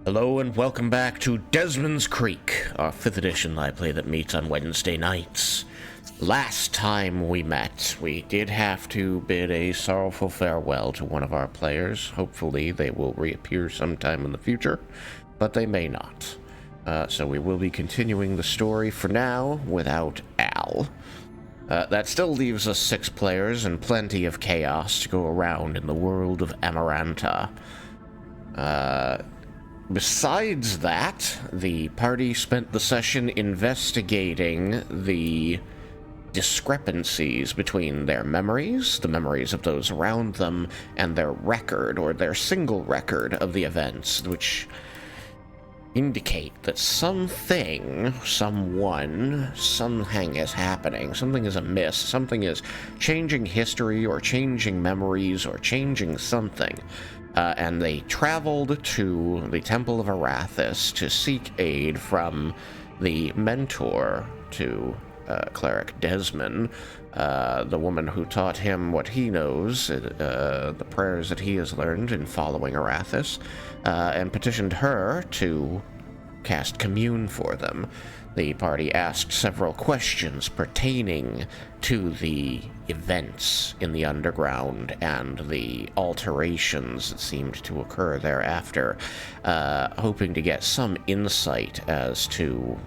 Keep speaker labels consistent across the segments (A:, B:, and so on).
A: Hello and welcome back to Desmin's Creek, our 5th edition live play that meets on Wednesday nights. Last time we met, we did have to bid a sorrowful farewell to one of our players. Hopefully they will reappear sometime in the future, but they may not. So we will be continuing the story for now without Al. That still leaves us 6 players and plenty of chaos to go around in the world of Amaranta. Besides that, the party spent the session investigating the discrepancies between their memories, the memories of those around them, and their record, or their single record of the events, which indicate that something, someone, something is happening, something is amiss, something is changing history, or changing memories, or changing something. And they traveled to the Temple of Arathis to seek aid from the mentor to Cleric Desmin, the woman who taught him what he knows, the prayers that he has learned in following Arathis, and petitioned her to cast commune for them. The party asked several questions pertaining to the events in the underground and the alterations that seemed to occur thereafter, hoping to get some insight as to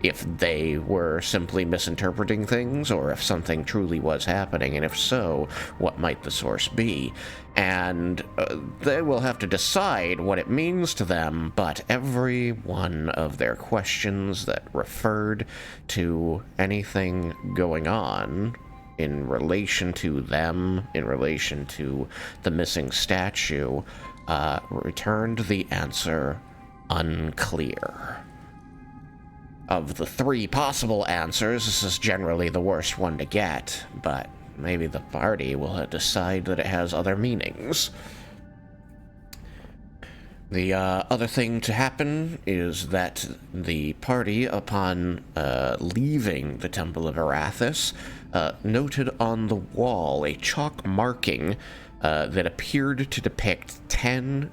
A: if they were simply misinterpreting things or if something truly was happening, and if so, what might the source be. And they will have to decide what it means to them, but every one of their questions that referred to anything going on in relation to them, in relation to the missing statue, returned the answer unclear. Of the 3 possible answers, this is generally the worst one to get, but maybe the party will decide that it has other meanings. The other thing to happen is that the party, upon leaving the Temple of Arathis, noted on the wall a chalk marking that appeared to depict 10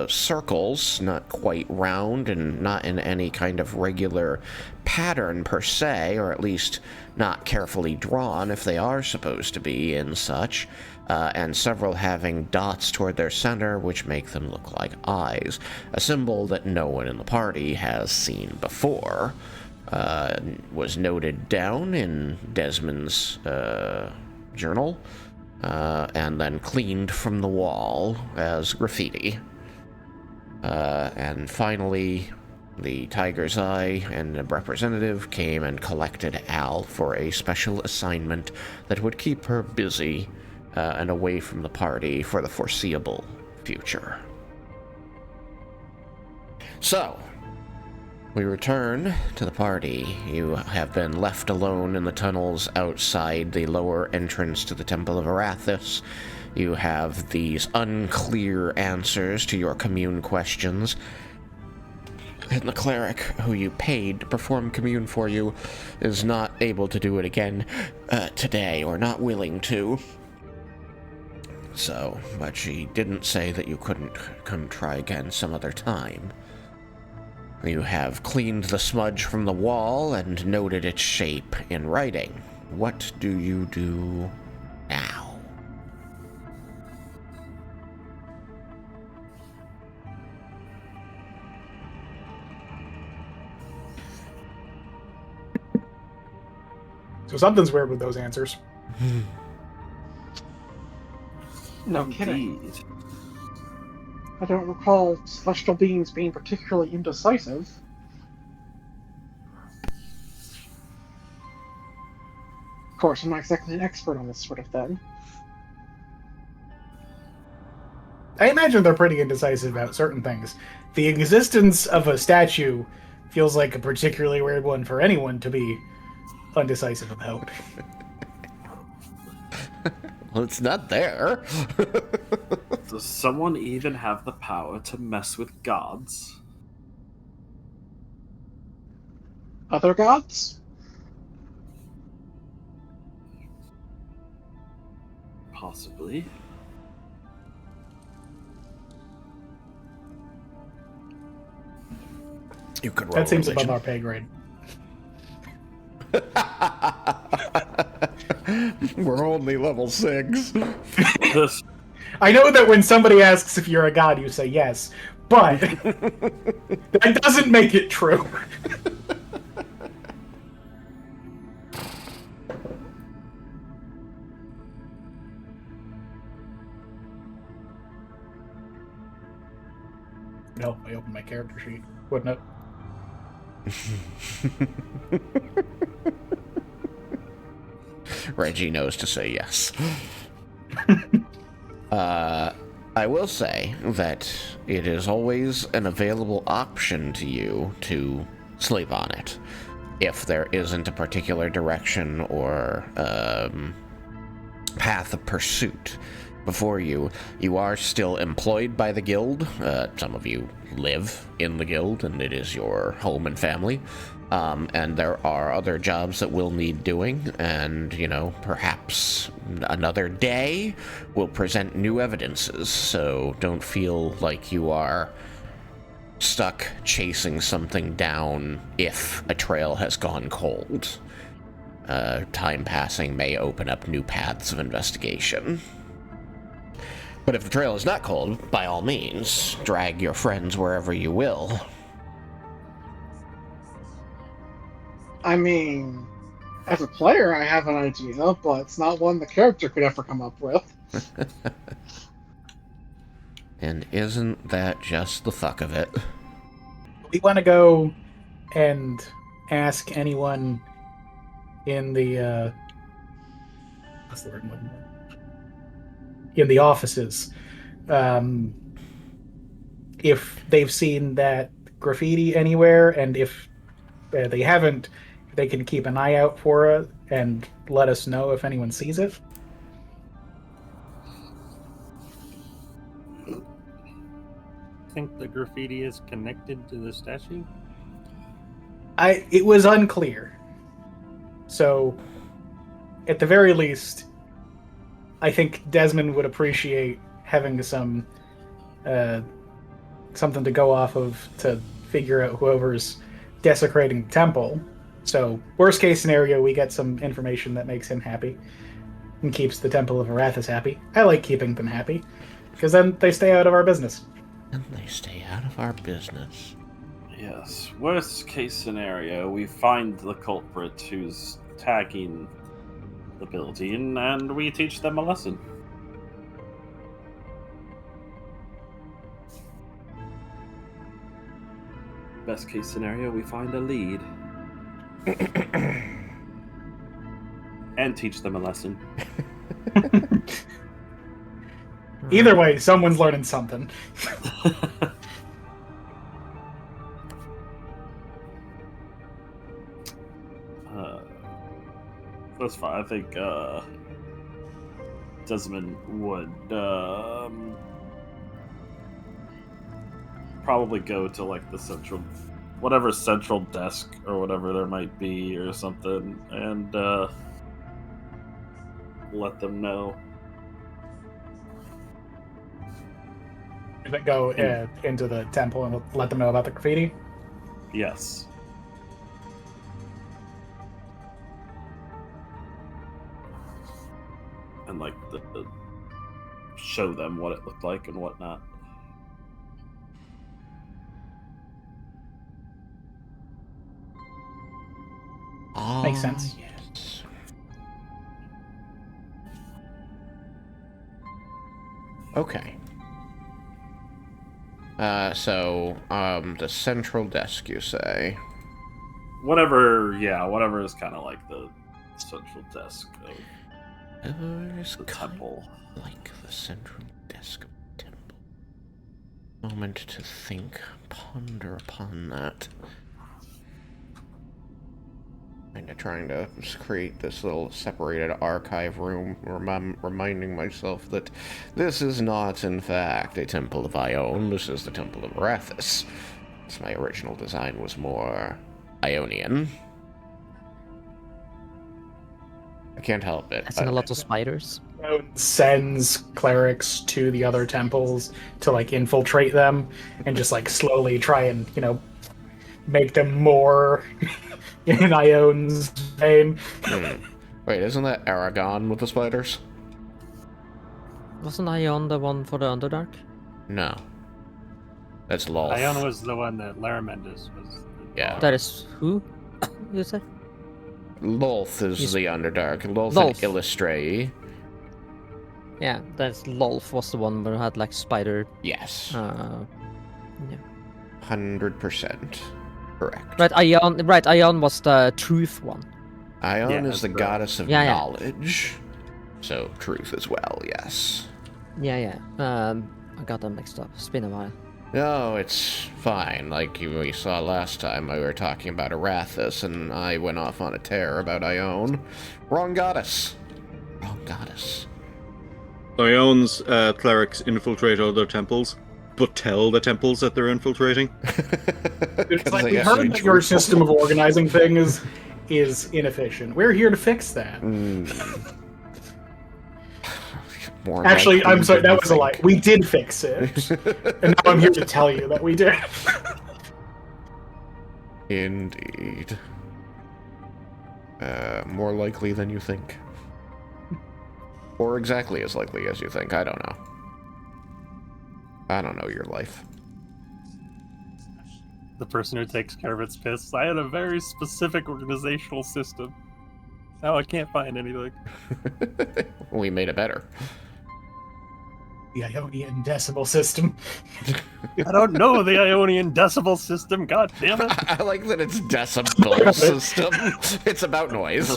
A: circles, not quite round and not in any kind of regular pattern per se, or at least not carefully drawn if they are supposed to be in such, and several having dots toward their center which make them look like eyes, a symbol that no one in the party has seen before. Was noted down in Desmin's journal, and then cleaned from the wall as graffiti. And finally, the Tiger's Eye and a representative came and collected Al for a special assignment that would keep her busy and away from the party for the foreseeable future. So, we return to the party. You have been left alone in the tunnels outside the lower entrance to the Temple of Arathis. You have these unclear answers to your commune questions. And the cleric who you paid to perform commune for you is not able to do it again today, or not willing to. So, but she didn't say that you couldn't come try again some other time. You have cleaned the smudge from the wall and noted its shape in writing. What do you do now?
B: So something's weird with those answers.
C: No kidding. I don't recall celestial beings being particularly indecisive. Of course, I'm not exactly an expert on this sort of thing.
B: I imagine they're pretty indecisive about certain things. The existence of a statue feels like a particularly weird one for anyone to be undecisive about.
A: Well, it's not there.
D: Does someone even have the power to mess with gods?
C: Other gods?
D: Possibly.
A: You could roll
B: That seems above
A: religion.
B: our pay grade.
A: We're only level 6.
D: This
B: I know that when somebody asks if you're a god, you say yes, but that doesn't make it true. No, I opened my character sheet. Wouldn't it?
A: Reggie knows to say yes. I will say that it is always an available option to you to sleep on it. If there isn't a particular direction or path of pursuit before you, you are still employed by the guild. Some of you live in the guild, and it is your home and family. And there are other jobs that will need doing, and, you know, perhaps another day will present new evidences, so don't feel like you are stuck chasing something down if a trail has gone cold. Time passing may open up new paths of investigation. But if the trail is not cold, by all means, drag your friends wherever you will.
C: I mean, as a player, I have an idea, but it's not one the character could ever come up with.
A: And isn't that just the fuck of it?
B: We want to go and ask anyone in the what's the word? In the offices, if they've seen that graffiti anywhere, and if they haven't, they can keep an eye out for it and let us know if anyone sees it.
E: Think the graffiti is connected to the statue?
B: It was unclear. So, at the very least, I think Desmin would appreciate having some something to go off of to figure out whoever's desecrating the temple. So, worst case scenario, we get some information that makes him happy and keeps the Temple of Arathis happy. I like keeping them happy, because then they stay out of our business.
A: And they stay out of our business.
D: Yes. Worst case scenario, we find the culprit who's tagging the building, and we teach them a lesson. Best case scenario, we find a lead. And teach them a lesson.
B: Either way, someone's learning something.
D: That's fine. I think Desmond would probably go to like the whatever central desk or whatever there might be or something, and let them know.
B: Go into the temple and let them know about the graffiti.
D: Yes. And like the show them what it looked like and whatnot.
B: Makes sense.
A: Yes. Okay. So, the central desk, you say?
D: Whatever is kind of like the central desk of the temple.
A: Like the central desk of the temple. Moment to think, ponder upon that. Trying to create this little separated archive room, reminding myself that this is not, in fact, a temple of Ione. This is the Temple of Arathis. So my original design was more Ionian. I can't help it.
F: I've seen a lot of spiders.
B: Sends clerics to the other temples to like infiltrate them and just like slowly try and, make them more in Ione's vein.
A: Wait, isn't that Aragon with the spiders?
F: Wasn't Ion the one for the Underdark?
A: No. That's Lolth.
E: Ion was the one that Laramendus was.
A: Yeah.
F: That is who? You say?
A: Lolth is
F: He's-
A: the Underdark. Lolth
F: Lolth.
A: and Illustrae.
F: Yeah, that's Lolf was the one where had like spider.
A: Yes.
F: Yeah.
A: 100% correct.
F: Right, Ion. Right, Ion was the truth one.
A: Ion
E: Yeah,
A: is
E: that's
A: the
E: correct.
A: goddess of
F: Yeah, yeah.
A: knowledge. So, truth as well, yes.
F: Yeah. I got them mixed up. It's been a while.
A: No, it's fine. Like we saw last time, we were talking about Arathis, and I went off on a tear about Ione. Wrong goddess. Wrong goddess.
G: Ion's clerics infiltrate other temples, but tell the temples that they're infiltrating.
B: It's
A: 'Cause
B: like
A: they
B: we
A: have to
B: heard
A: be
B: that your
A: truthful.
B: system of organizing things is inefficient. We're here to fix that.
A: More
B: Actually,
A: likely
B: I'm sorry,
A: than
B: that
A: you
B: was a lie.
A: think.
B: We did fix it. And now I'm here to tell you that we did.
A: Indeed. More likely than you think. Or exactly as likely as you think. I don't know. I don't know your life.
E: The person who takes care of its piss. I had a very specific organizational system. Now I can't find anything.
A: We made it better.
B: The Ionian decimal system.
E: I don't know the Ionian decimal system. God damn it!
A: I like that it's decibel system. It's about noise.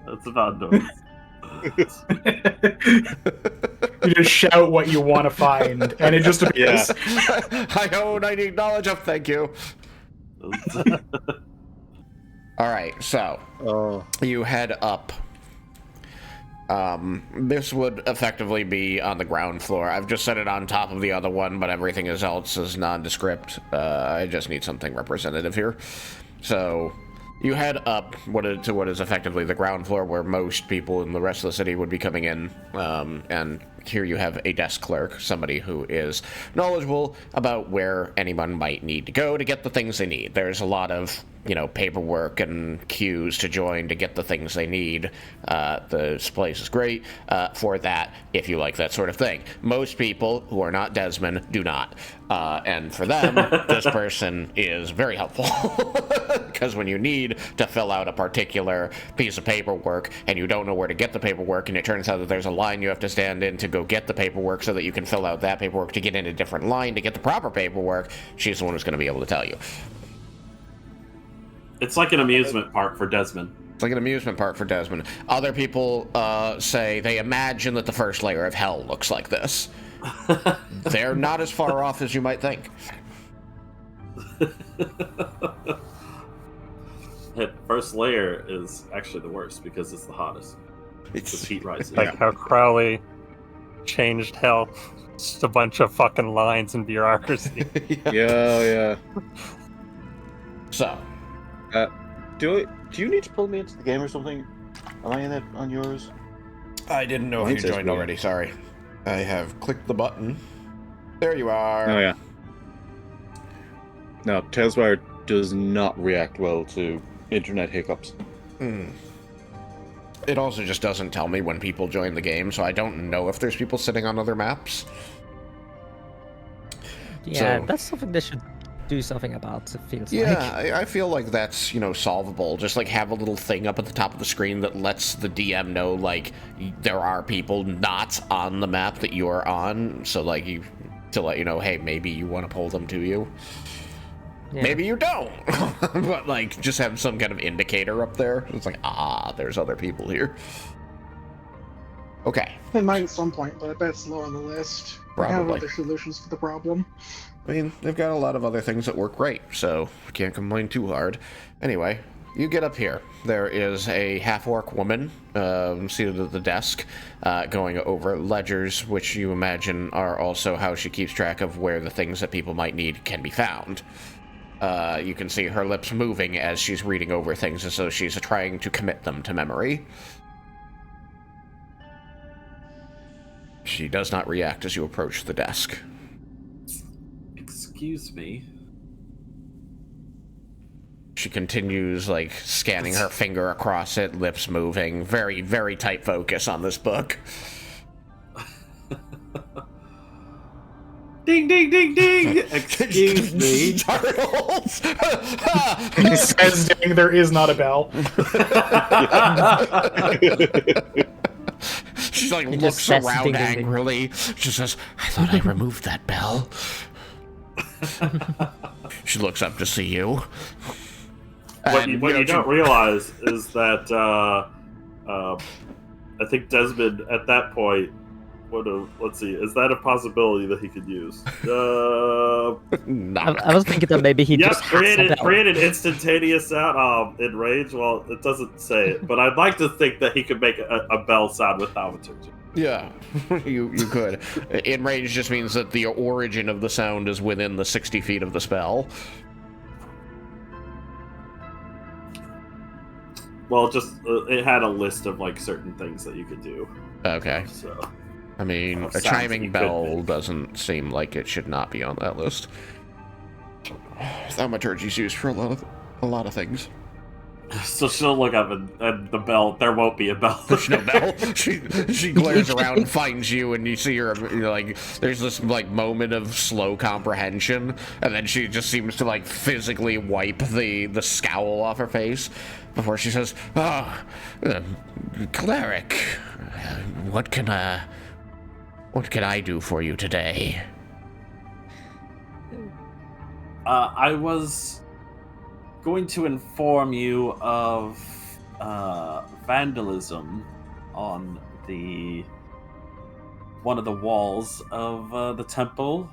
D: That's about noise.
B: You just shout what you want to find, and it just appears.
A: I need knowledge of, thank you. Alright, so
G: Oh.
A: you head up. This would effectively be on the ground floor. I've just set it on top of the other one, but everything else is nondescript. I just need something representative here. So, you head up to what is effectively the ground floor, where most people in the rest of the city would be coming in, and here you have a desk clerk, somebody who is knowledgeable about where anyone might need to go to get the things they need. There's a lot of, paperwork and queues to join to get the things they need. This place is great for that, if you like that sort of thing. Most people who are not Desmin do not. And for them, this person is very helpful. Because when you need to fill out a particular piece of paperwork and you don't know where to get the paperwork, and it turns out that there's a line you have to stand in to go get the paperwork so that you can fill out that paperwork to get in a different line to get the proper paperwork, she's the one who's going to be able to tell you.
D: It's like an amusement park for Desmond.
A: It's like an amusement park for Desmond. Other people say they imagine that the first layer of hell looks like this. They're not as far off as you might think.
D: That first layer is actually the worst because it's the hottest. It's the heat rises.
E: Like how Crowley changed hell. Just a bunch of fucking lines and bureaucracy.
G: Yeah.
A: So,
G: Do you need to pull me into the game or something? Am I in it on yours?
A: I didn't know if
G: Mine
A: you
G: says
A: joined
G: we-
A: already, sorry. I have clicked the button. There you are.
G: Oh yeah. No, Tailswire does not react well to internet hiccups.
A: It also just doesn't tell me when people join the game, so I don't know if there's people sitting on other maps.
F: Yeah,
A: So-
F: that's something they should do something about. It feels
A: Yeah,
F: like.
A: I feel like that's, solvable. Just, have a little thing up at the top of the screen that lets the DM know, there are people not on the map that you're on, so, to let you know, hey, maybe you want to pull them to you.
F: Yeah.
A: Maybe you don't. But, just have some kind of indicator up there. It's like, there's other people here. Okay.
C: They might at some point, but I bet it's low on the list. They have
A: Probably.
C: other solutions for the problem.
A: I mean, they've got a lot of other things that work great, so can't complain too hard. Anyway, you get up here. There is a half-orc woman seated at the desk, going over ledgers, which you imagine are also how she keeps track of where the things that people might need can be found. You can see her lips moving as she's reading over things as though she's trying to commit them to memory. She does not react as you approach the desk.
D: Excuse me.
A: She continues, like, scanning her finger across it, lips moving. Very, very tight focus on this book.
D: Ding, ding, ding, ding! Excuse me.
A: Turtles!
B: He says, dang, there is not a bell.
A: She, like,
F: He
A: looks
F: just says
A: around
F: ding, ding, ding.
A: angrily. She says, I thought I removed that bell. She looks up to see you.
D: What
A: And,
D: you don't realize is that I think Desmond at that point would have. Let's see, is that a possibility that he could use?
F: I was thinking that maybe he just has a bell.
D: created instantaneous sound in rage. Well, it doesn't say it, but I'd like to think that he could make a bell sound with thaumaturgy.
A: Yeah, you could. In range just means that the origin of the sound is within the 60 feet of the spell.
D: Well, just it had a list of like certain things that you could do.
A: Okay.
D: So,
A: I mean, a
D: sounds that
A: chiming
D: you could
A: bell
D: make.
A: doesn't seem like it should not be on that list. Thaumaturgy's used for a lot of things.
D: So she'll look up and the bell. There won't be a bell.
A: There's no bell. She glares around and finds you, and you see her, you're like, there's this, like, moment of slow comprehension, and then she just seems to, like, physically wipe the scowl off her face before she says, cleric, what can I do for you today?
D: I was going to inform you of vandalism on one of the walls of the temple,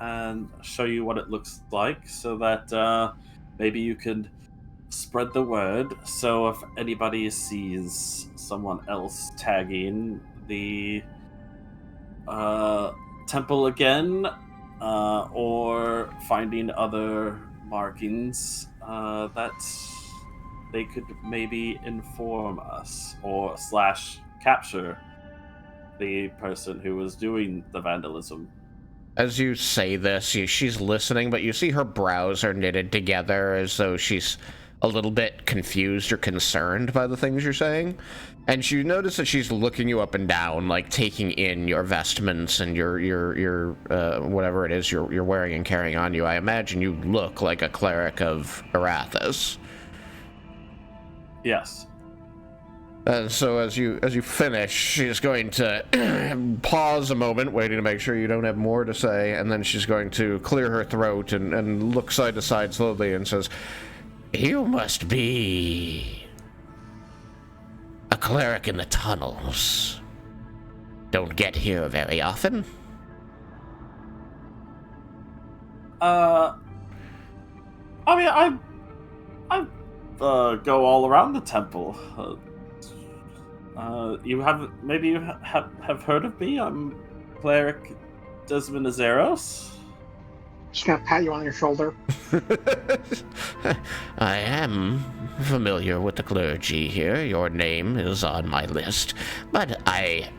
D: and show you what it looks like, so that maybe you could spread the word. So if anybody sees someone else tagging the temple again, or finding other markings, that they could maybe inform us or / capture the person who was doing the vandalism.
A: As you say this, she's listening, but you see her brows are knitted together as though she's a little bit confused or concerned by the things you're saying. And you notice that she's looking you up and down, like taking in your vestments and your whatever it is you're wearing and carrying on you. I imagine you look like a cleric of Arathis.
D: Yes.
A: So as you finish, she's going to pause a moment, waiting to make sure you don't have more to say, and then she's going to clear her throat and look side to side slowly and says, "You must be a cleric in the tunnels. Don't get here very often."
D: I mean, I go all around the temple. You have heard of me? I'm cleric Desmin Azeros.
C: Just gonna pat you on your shoulder.
A: I am familiar with the clergy here. Your name is on my list, but I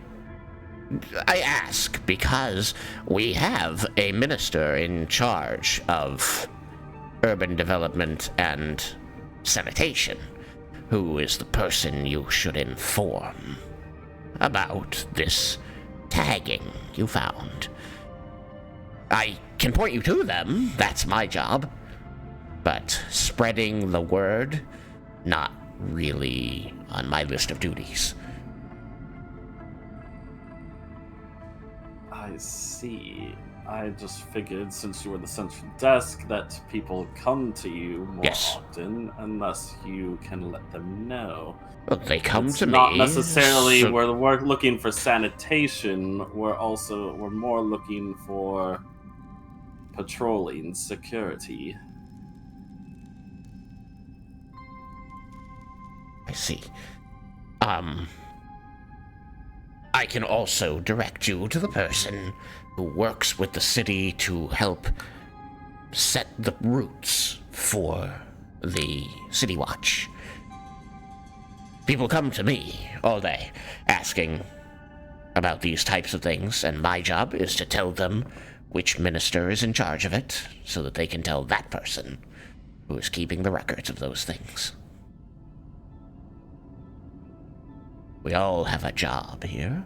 A: ask because we have a minister in charge of urban development and sanitation, who is the person you should inform about this tagging you found. I can point you to them, that's my job, but spreading the word, not really on my list of duties.
D: I see. I just figured, since you were the central desk, that people come to you more
A: Yes.
D: often, unless you can let them know.
A: Well, they come
D: It's
A: to
D: not
A: me.
D: necessarily
A: so-
D: we're looking for sanitation. We're more looking for patrolling security.
A: I see. I can also direct you to the person who works with the city to help set the routes for the City Watch. People come to me all day asking about these types of things, and my job is to tell them which minister is in charge of it so that they can tell that person who is keeping the records of those things. We all have a job here,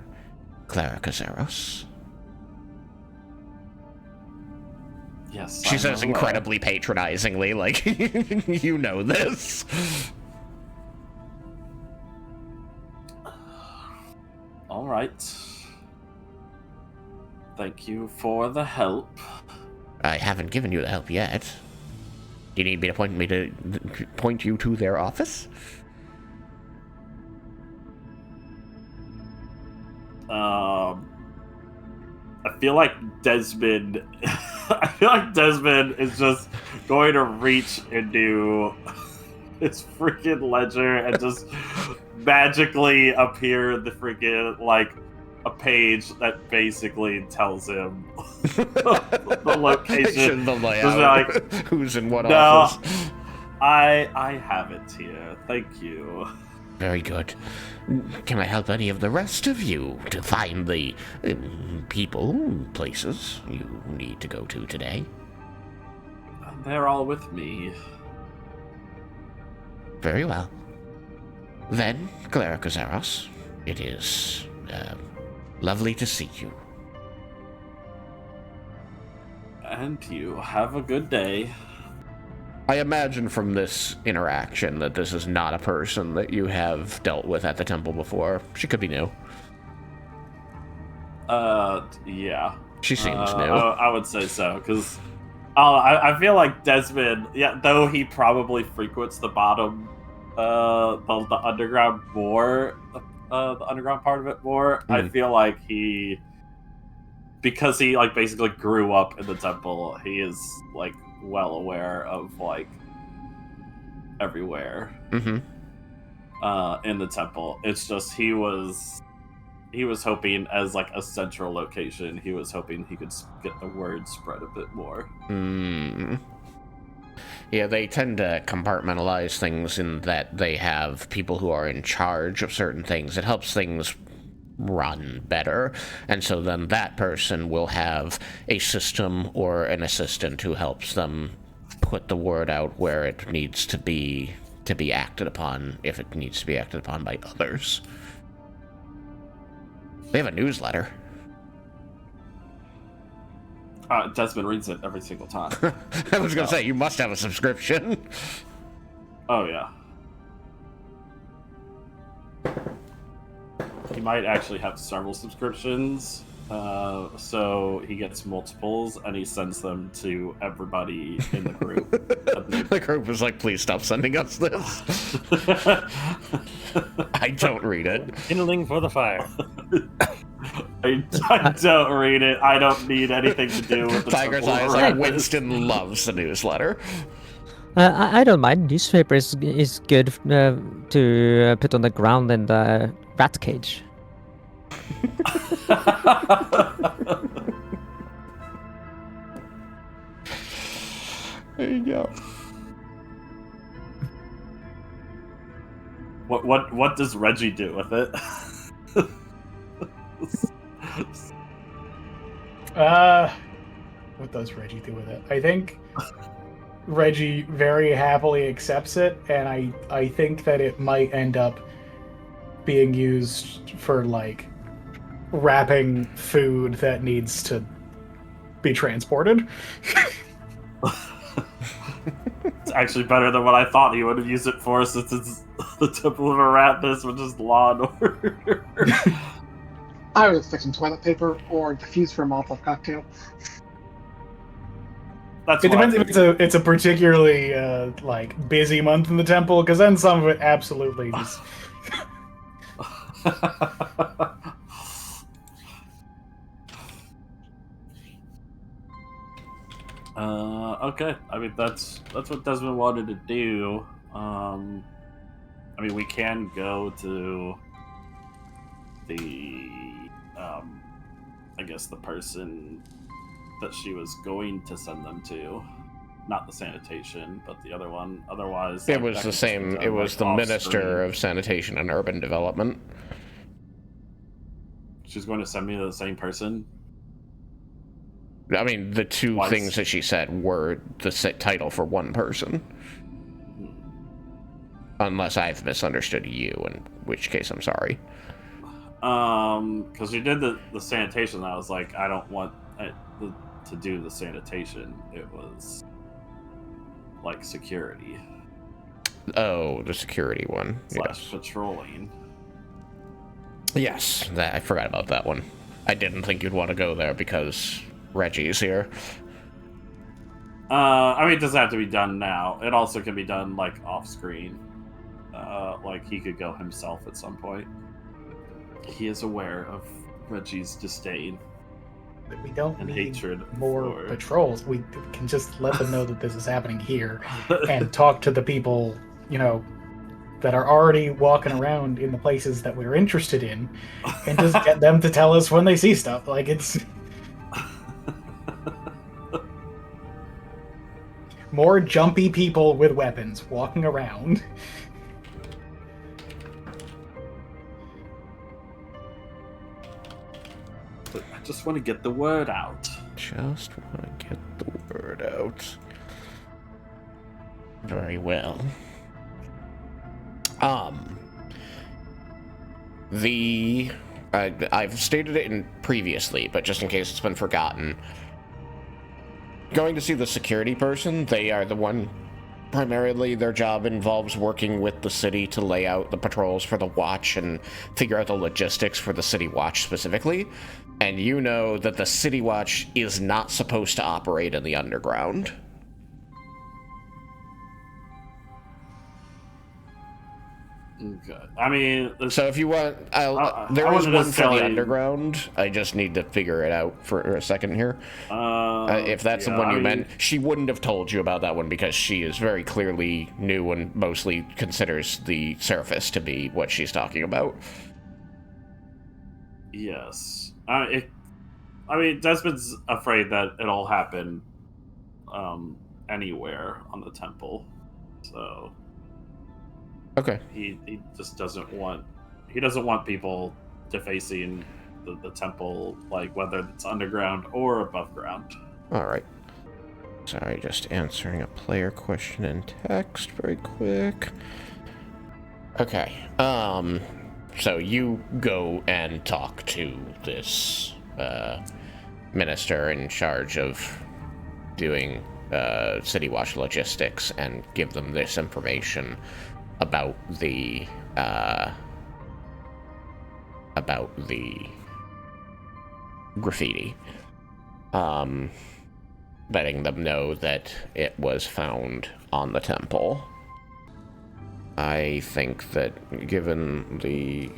A: Cleric Azeros.
D: Yes.
A: She
D: I'm
A: says
D: aware.
A: incredibly patronizingly, like, you know this.
D: All right. Thank you for the help.
A: I haven't given you the help yet. Do you need me to point you to their office?
D: I feel like Desmin. I feel like Desmin is just going to reach into his freaking ledger and just magically appear the freaking like a page that basically tells him the location,
A: the layout.
D: Just like,
A: who's in what
D: no,
A: office?
D: I have it here. Thank you.
A: Very good. Can I help any of the rest of you to find the people, places you need to go to today?
D: They're all with me.
A: Very well. Then, Cleric Azeros, it is lovely to see you.
D: And you have a good day.
A: I imagine from this interaction that this is not a person that you have dealt with at the temple before. She could be new.
D: Yeah.
A: She seems new.
D: I would say so, because I feel like Desmin, yeah, though he probably frequents the bottom, the underground more, the underground part of it more, I feel like because he, like, basically grew up in the temple, he is, like, well aware of, like, everywhere in the temple. It's just he was hoping, as like a central location, he was hoping he could get the word spread a bit more.
A: Yeah, they tend to compartmentalize things in that they have people who are in charge of certain things. It helps things run better, and so then that person will have a system or an assistant who helps them put the word out where it needs to be acted upon, if it needs to be acted upon by others. They have a newsletter.
D: Desmond reads it every single time.
A: I was gonna say, you must have a subscription.
D: Oh yeah. He might actually have several subscriptions, so he gets multiples, and he sends them to everybody in the group.
A: The group was like, please stop sending us this. I don't read it.
E: Kindling for the fire.
D: I don't read it. I don't need anything to do with the
A: Tiger's
D: Temple
A: Eye
D: of
A: is like,
D: Arrakis.
A: Winston loves the newsletter.
F: I don't mind. Newspaper is good to put on the ground in the rat cage.
A: There you go.
D: What does Reggie do with it?
B: What does Reggie do with it? I think Reggie very happily accepts it, and I think that it might end up being used for, like, wrapping food that needs to be transported.
D: It's actually better than what I thought he would have used it for, since it's the Temple of Arrakis, which is law and order.
C: I would stick some toilet paper or diffuse for a Molotov cocktail.
D: That's
B: It
D: what I
B: depends if
D: think.
B: it's a particularly like busy month in the temple, because then some of it absolutely just
D: Okay. I mean, that's what Desmond wanted to do. I mean, we can go to the, I guess the person that she was going to send them to. Not the sanitation, but the other one. Otherwise,
A: It was the same. It was the Minister of Sanitation and Urban Development.
D: She's going to send me to the same person.
A: I mean, the two things that she said were the title for one person. Unless I've misunderstood you, in which case I'm sorry.
D: Because you did the sanitation, I was like, I don't want to do the sanitation. It was like security.
A: Oh, the security one.
D: / patrolling.
A: Yes, I forgot about that one. I didn't think you'd want to go there because Reggie's here.
D: I mean, it doesn't have to be done now. It also can be done, like, off-screen. Like, he could go himself at some point. He is aware of Reggie's disdain.
B: We don't
D: and
B: need
D: hatred
B: more
D: for...
B: patrols. We can just let them know that this is happening here and talk to the people, you know, that are already walking around in the places that we're interested in and just get them to tell us when they see stuff. Like, it's... more jumpy people with weapons walking around.
D: I just want to get the word out.
A: Just want to get the word out. Very well. I've stated it in previously, but just in case it's been forgotten. Going to see the security person, they are the one, primarily their job involves working with the city to lay out the patrols for the watch and figure out the logistics for the city watch specifically. And you know that the city watch is not supposed to operate in the underground.
D: Okay. I mean,
A: so if you want, there is one for the underground. I just need to figure it out for a second here. If that's the one you meant, she wouldn't have told you about that one because she is very clearly new and mostly considers the surface to be what she's talking about.
D: Yes. I mean, Desmond's afraid that it'll happen anywhere on the temple. So...
A: Okay.
D: He just doesn't want people defacing the temple, like whether it's underground or above ground.
A: All right. Sorry, just answering a player question in text very quick. Okay. So you go and talk to this minister in charge of doing City Watch logistics and give them this information about the graffiti, letting them know that it was found on the temple. I think that given the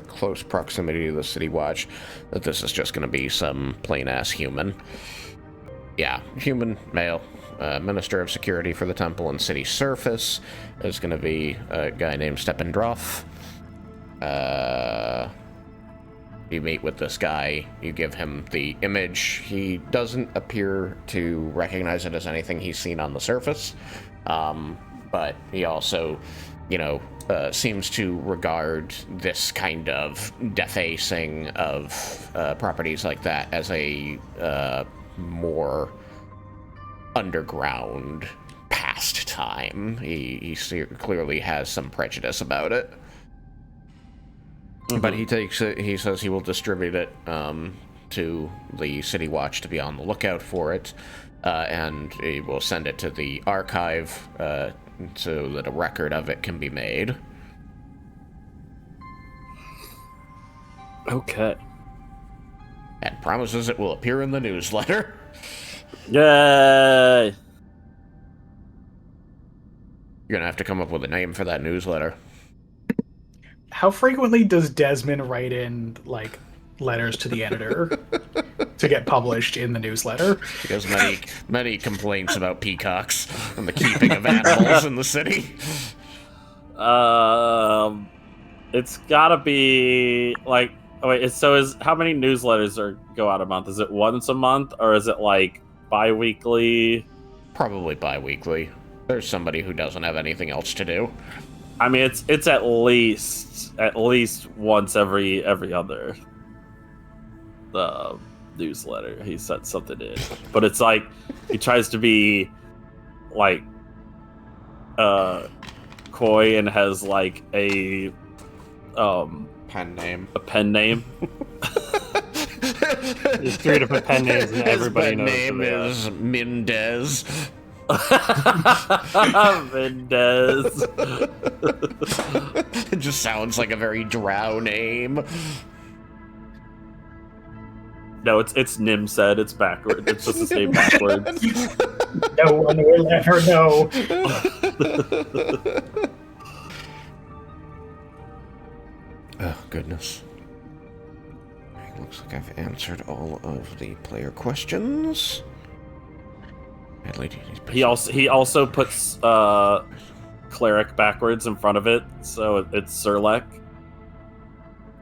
A: close proximity to the City Watch, that this is just going to be some plain-ass human. Yeah, human, male. Minister of Security for the temple and city surface is going to be a guy named Steppendroff. You meet with this guy, you give him the image. He doesn't appear to recognize it as anything he's seen on the surface, but he also, seems to regard this kind of defacing of properties like that as a more underground pastime. He clearly has some prejudice about it. Mm-hmm. But he says he will distribute it to the City Watch to be on the lookout for it, and he will send it to the archive so that a record of it can be made.
D: Okay.
A: And promises it will appear in the newsletter.
D: Yay!
A: You're gonna have to come up with a name for that newsletter.
B: How frequently does Desmin write in, like, letters to the editor to get published in the newsletter?
A: He has many complaints about peacocks and the keeping of animals in the city.
D: It's gotta be, like... Oh, wait, how many newsletters go out a month? Is it once a month, or is it, like, bi-weekly?
A: Probably bi-weekly. There's somebody who doesn't have anything else to do.
D: I mean, it's at least once every other. newsletter. He sent something in, but it's like he tries to be like coy and has like a
A: pen name.
D: A pen name.
E: There's 3 different pen names, and everybody knows
A: His pen name is Mendez.
D: Mendez.
A: It just sounds like a very drow name.
D: No, it's Nim said. It's backward. It's just his name backwards.
B: No one will ever know.
A: Oh, goodness. Looks like I've answered all of the player questions.
D: He also puts cleric backwards in front of it, so it's Sirlek.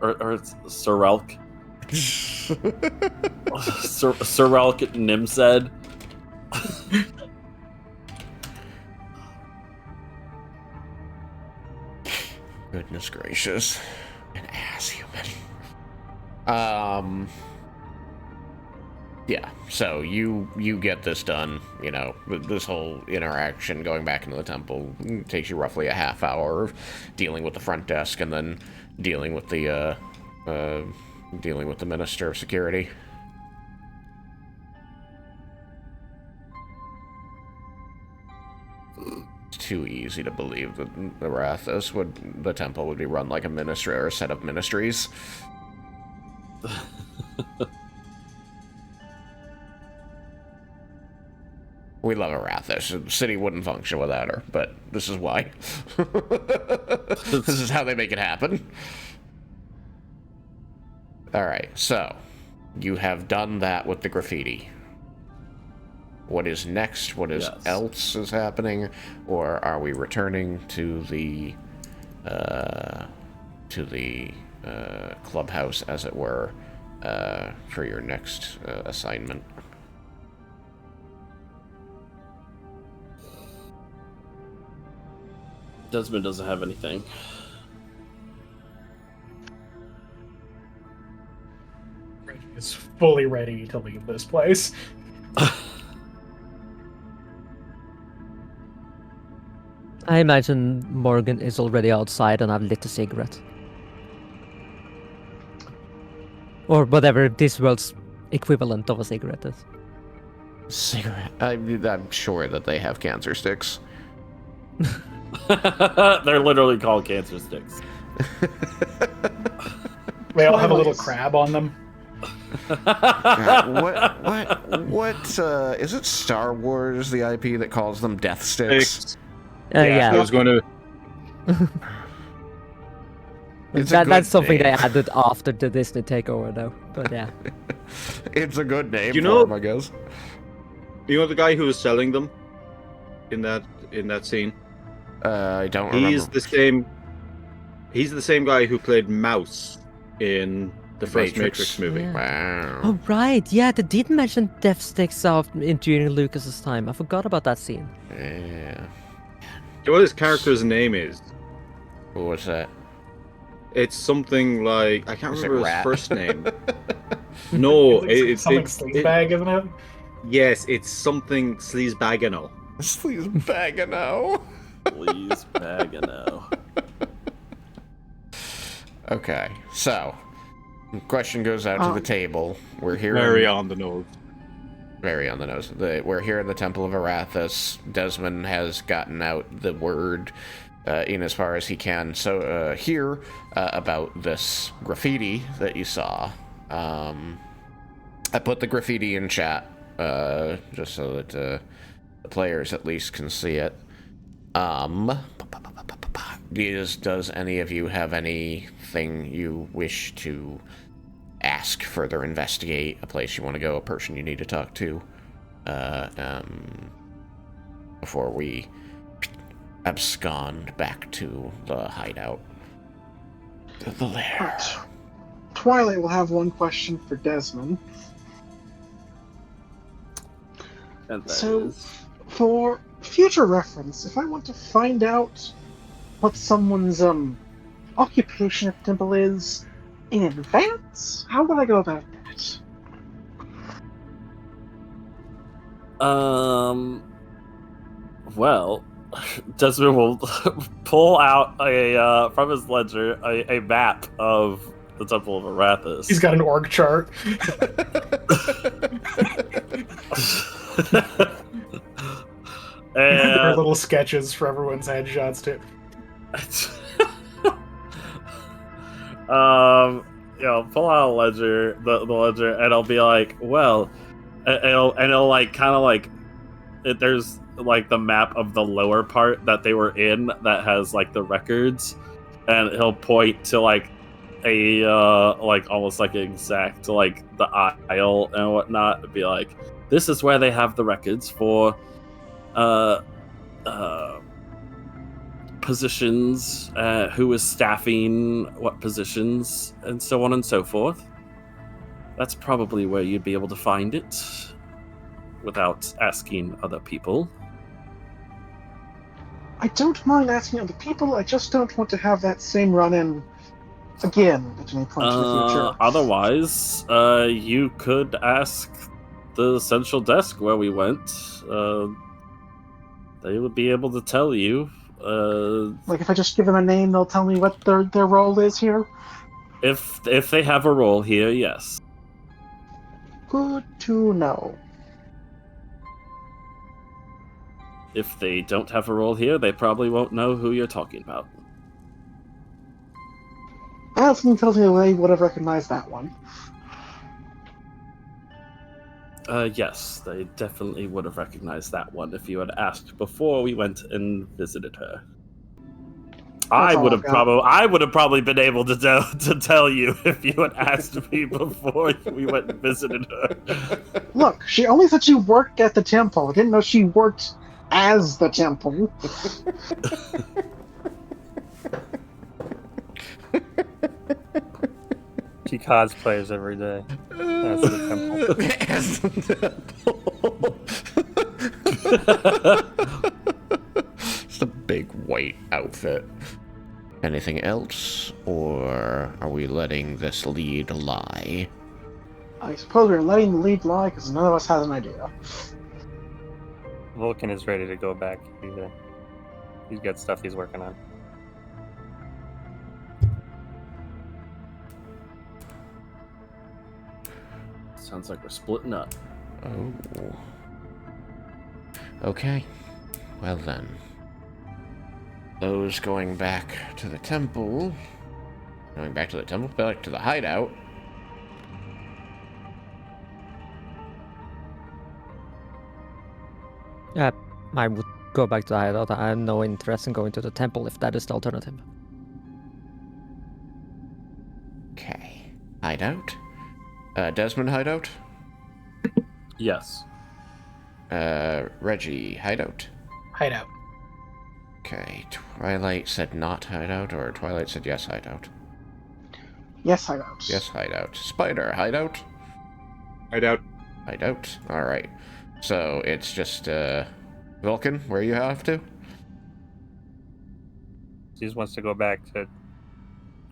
D: Or it's Sirelk. Sirelk Nimsed.
A: Goodness gracious. An ass human. Yeah, so you get this done, you know, this whole interaction going back into the temple takes you roughly a half hour of dealing with the front desk and then dealing with the Minister of Security. It's too easy to believe that the temple would be run like a ministry or a set of ministries. We love Arathis. The city wouldn't function without her, but this is why. This is how they make it happen. Alright, so you have done that with the graffiti. What is next? What is else is happening? Or are we returning to the clubhouse, as it were, for your next assignment?
D: Desmin doesn't have anything.
B: Reggie is fully ready to leave this place.
F: I imagine Morgan is already outside and I've lit a cigarette. Or whatever this world's equivalent of a cigarette is.
A: Cigarette? I'm sure that they have cancer sticks.
D: They're literally called cancer sticks.
B: They all have a little crab on them.
A: What is it Star Wars, the IP, that calls them death sticks?
F: Yeah.
G: I was going to...
F: That's something
A: name.
F: they added after the Disney takeover, though. But yeah.
A: It's a good name
G: You
A: for
G: know-
A: them, I guess.
G: You know the guy who was selling them in that scene?
A: I don't remember.
G: He's the same guy who played Mouse in the first Matrix movie.
F: Yeah.
A: Wow.
F: Oh, right. Yeah, they did mention death sticks during Lucas's time. I forgot about that scene.
A: Yeah.
G: You know what his character's name is?
A: What's that?
G: It's something like... I can't
A: Is it
G: remember his
A: Rat?
G: first name. No,
B: It's something sleazebag, isn't it?
G: Yes, it's something Sleazebagano.
A: Sleazebagano.
D: Please, Bagano.
A: Okay, so the question goes out to the table. We're here.
G: Very on the nose.
A: Very on the nose. We're here in the Temple of Arathis. Desmin has gotten out the word in as far as he can. So here about this graffiti that you saw. I put the graffiti in chat just so that the players at least can see it. Does any of you have anything you wish to ask, further investigate, a place you want to go, a person you need to talk to, before we abscond back to the hideout? The lair.
C: Right. Twilight will have one question for Desmond.
D: And that
C: So,
D: is-
C: for future reference, if I want to find out what someone's occupation at the temple is in advance, how would I go about that?
D: Well, Desmin will pull out from his ledger a map of the Temple of Arathis.
B: He's got an org chart. There are
D: And
B: little sketches for everyone's headshots too.
D: Pull out a ledger, the ledger, and I'll be like, well, it'll like kind of like there's like the map of the lower part that they were in that has like the records, and he'll point to like a like almost like exact like the aisle and whatnot. It'd be like, this is where they have the records for positions, who is staffing what positions, and so on and so forth. That's probably where you'd be able to find it without asking other people.
C: I don't mind asking other people, I just don't want to have that same run-in again at any point in the future.
D: Otherwise, you could ask the central desk where we went. They would be able to tell you.
C: Like, if I just give them a name, they'll tell me what their role is here?
D: If they have a role here, yes.
C: Good to know.
D: If they don't have a role here, they probably won't know who you're talking about.
C: Something tells me they would have recognized that one.
D: Yes, they definitely would have recognized that one if you had asked before we went and visited her. I would have probably been able to tell you if you had asked me before we went and visited her.
C: Look, she only said she worked at the temple. I didn't know she worked as the temple.
E: She cosplays every day. As the temple.
A: As the temple. Just a big white outfit. Anything else, or are we letting this lead lie?
C: I suppose we're letting the lead lie because none of us has an idea.
E: Vulcan is ready to go back. He's got stuff he's working on.
D: Sounds like we're splitting up.
A: Oh. Okay. Well then. Those going back to the temple. Back to the hideout.
F: I would go back to the hideout. I have no interest in going to the temple if that is the alternative.
A: Okay. Hideout? Desmond hideout?
D: Yes.
A: Reggie hideout?
B: Hideout.
A: Okay. Twilight said not hideout, or Twilight said yes hideout?
C: Yes, hideouts.
A: Yes hideout. Spider hideout?
G: Hideout.
A: Hideout? Alright. So it's just, Vulcan, where you have to?
E: She just wants to go back to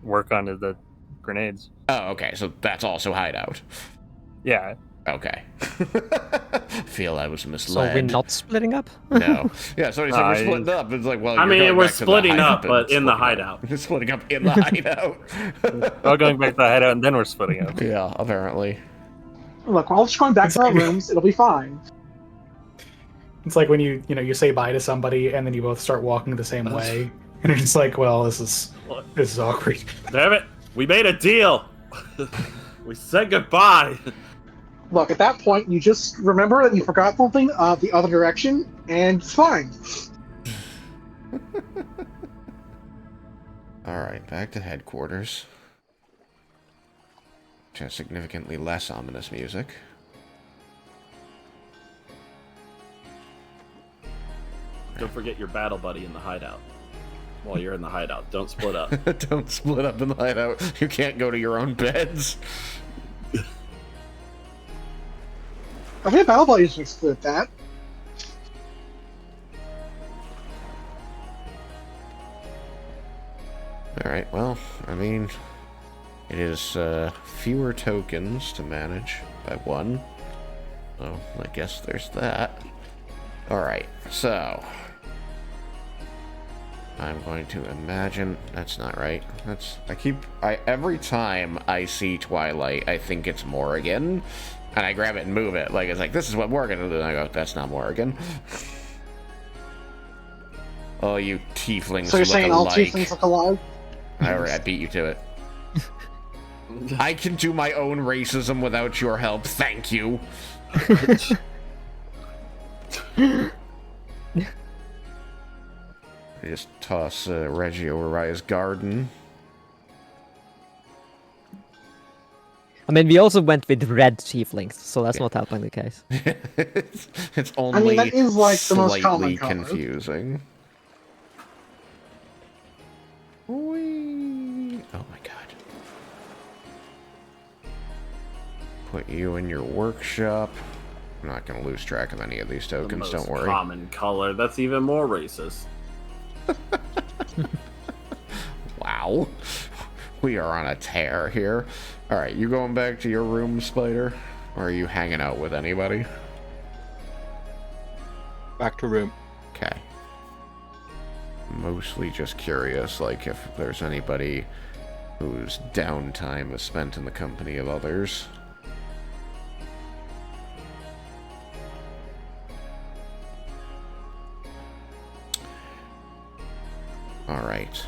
E: work on the grenades.
A: Oh, okay, so that's also hideout.
E: Yeah.
A: Okay. Feel I was
F: So
A: misled.
F: we're not splitting up?
A: No. Yeah, somebody said we're splitting up. It's like, well,
D: I
A: you're
D: mean,
A: going
D: we're
A: back to the
D: splitting
A: hideout
D: up,
A: and
D: but in the
A: splitting up.
D: hideout.
A: We're splitting up in the hideout.
E: We're all going back to the hideout and then we're splitting up.
A: Yeah, apparently.
C: Look, we're all just going back to our rooms. It'll be fine.
B: It's like when you say bye to somebody and then you both start walking the same way, and you're just like, well, this is awkward.
D: Damn it! We made a deal. We said goodbye.
C: Look, at that point, you just remember that you forgot something the other direction, and it's fine.
A: Alright, back to headquarters. Which has significantly less ominous music.
D: Don't forget your battle buddy in the hideout. While you're in the hideout, don't split up.
A: Don't split up in the hideout. You can't go to your own beds.
C: I think Battle Buddies would split that.
A: Alright, well, I mean, it is fewer tokens to manage by one. So I guess there's that. Alright, so I'm going to imagine that's not right. Every time I see Twilight, I think it's Morrigan. And I grab it and move it. Like it's like, this is what Morrigan will do. And I go, that's not Morrigan. Oh, you tieflings
C: So you're
A: look
C: saying all
A: alike.
C: tieflings look alike?
A: Alright, I beat you to it. I can do my own racism without your help. Thank you. I just toss Reggie over by his garden.
F: I mean, we also went with red tieflings, so that's not helping the case.
A: It's only
C: that is like the most common
A: slightly
C: color.
A: confusing. Whee! Oh my god. Put you in your workshop. I'm not going to lose track of any of these
D: The
A: tokens,
D: most
A: don't worry.
D: common color. That's even more racist.
A: Wow. We are on a tear here. Alright, you going back to your room, Spider? Or are you hanging out with anybody?
G: Back to room.
A: Okay. Mostly just curious, like if there's anybody whose downtime is spent in the company of others. Alright.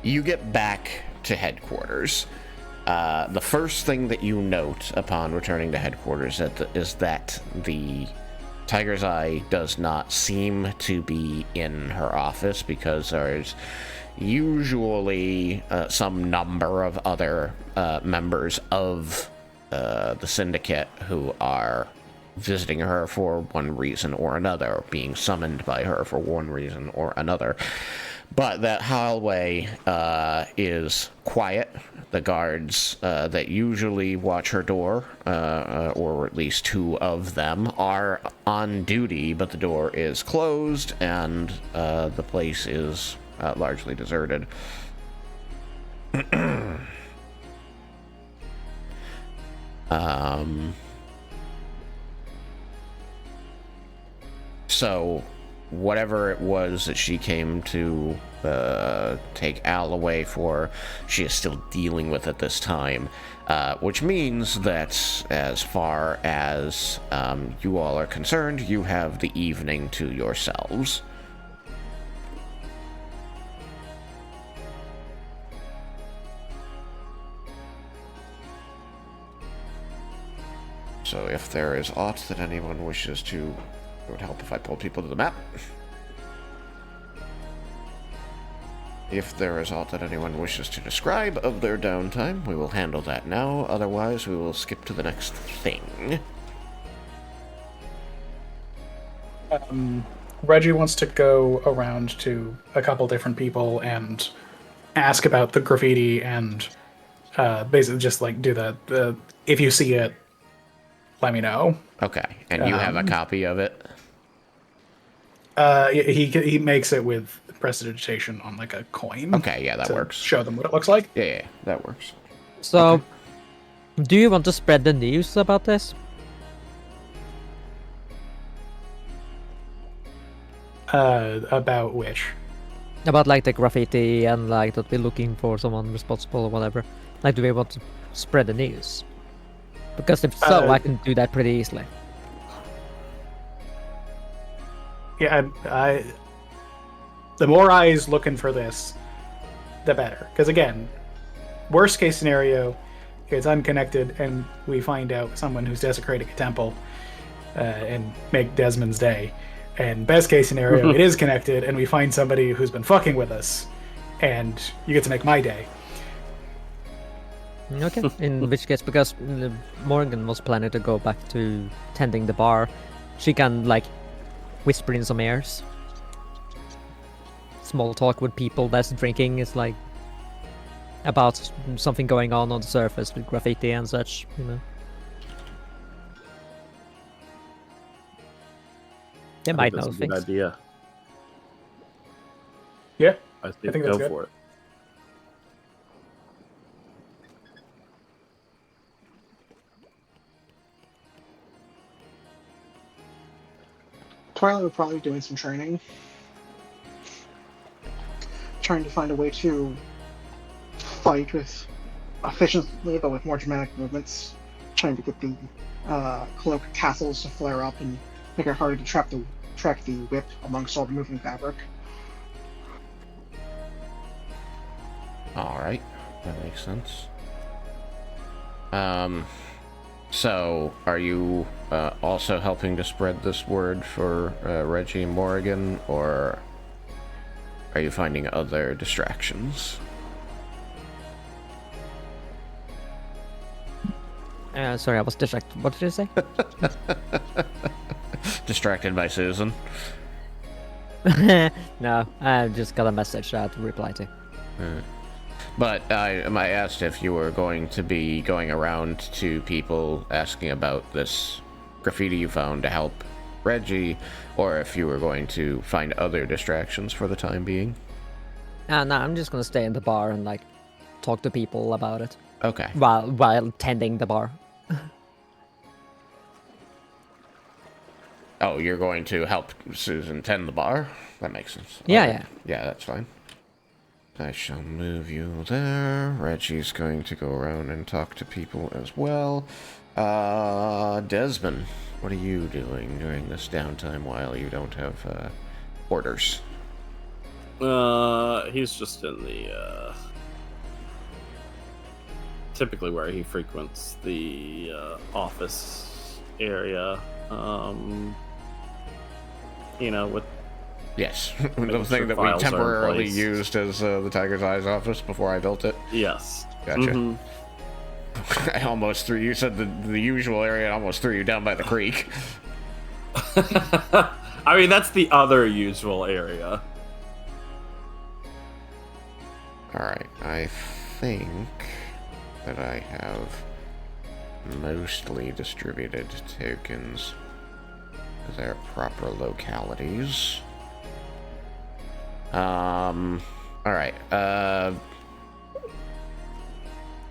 A: You get back to headquarters. The first thing that you note upon returning to headquarters is that the Tiger's Eye does not seem to be in her office because there's usually some number of other members of the Syndicate who are visiting her for one reason or another, being summoned by her for one reason or another. But that hallway is quiet. The guards that usually watch her door, or at least two of them, are on duty, but the door is closed and the place is largely deserted. So whatever it was that she came to take Al away for, she is still dealing with at this time, which means that as far as you all are concerned, you have the evening to yourselves. So if there is aught that anyone wishes to... It would help if I pulled people to the map. If there is aught that anyone wishes to describe of their downtime, we will handle that now. Otherwise, we will skip to the next thing.
B: Reggie wants to go around to a couple different people and ask about the graffiti and basically just like do the if you see it, let me know.
A: Okay, and you have a copy of it?
B: He makes it with prestidigitation on like a coin.
A: Okay, yeah, that
B: to
A: works.
B: Show them what it looks like.
A: Yeah, that works.
F: So,
A: Okay.
F: Do you want to spread the news about this?
B: About which?
F: About like the graffiti and like that we're looking for someone responsible or whatever. Like, do we want to spread the news? Because if so, I can do that pretty easily.
B: Yeah, I the more eyes looking for this, the better. Because again, worst case scenario, it's unconnected, and we find out someone who's desecrating a temple and make Desmond's day. And best case scenario, it is connected, and we find somebody who's been fucking with us, and you get to make my day.
F: Okay, in which case, because Morgan was planning to go back to tending the bar, she can like whisper in some ears. Small talk with people that's drinking is like about something going on the surface with graffiti and such, you know. They might know
D: That's a good
F: things.
D: idea.
B: Yeah,
D: I think,
B: think
D: go
B: that's good.
D: for it.
C: Currently, we're probably doing some training. Trying to find a way to fight with efficiently, but with more dramatic movements. Trying to get the cloak tassels to flare up and make it harder to track the whip amongst all the moving fabric.
A: Alright, that makes sense. So, are you also helping to spread this word for Reggie and Morrigan, or are you finding other distractions?
F: Sorry, I was distracted. What did you say?
A: Distracted by Susan.
F: No, I just got a message I had to reply to.
A: But I asked if you were going to be going around to people asking about this graffiti you found to help Reggie, or if you were going to find other distractions for the time being.
F: No, I'm just gonna stay in the bar and like talk to people about it
A: Okay.
F: while tending the bar.
A: Oh, you're going to help Susan tend the bar? That makes sense.
F: Yeah,
A: Okay.
F: yeah.
A: Yeah, that's fine. I shall move you there. Reggie's going to go around and talk to people as well. Desmin, what are you doing during this downtime while you don't have orders?
D: He's just in the typically where he frequents the office area. With
A: Yes, the thing
D: sure
A: that we
D: files are in
A: temporarily
D: place.
A: used as the Tiger's Eyes office before I built it.
D: yes.
A: Gotcha.
D: Mhm.
A: I almost threw you. Said the usual area. I almost threw you down by the creek.
D: I mean, that's the other usual area.
A: All right, I think that I have mostly distributed tokens to their proper localities. All right.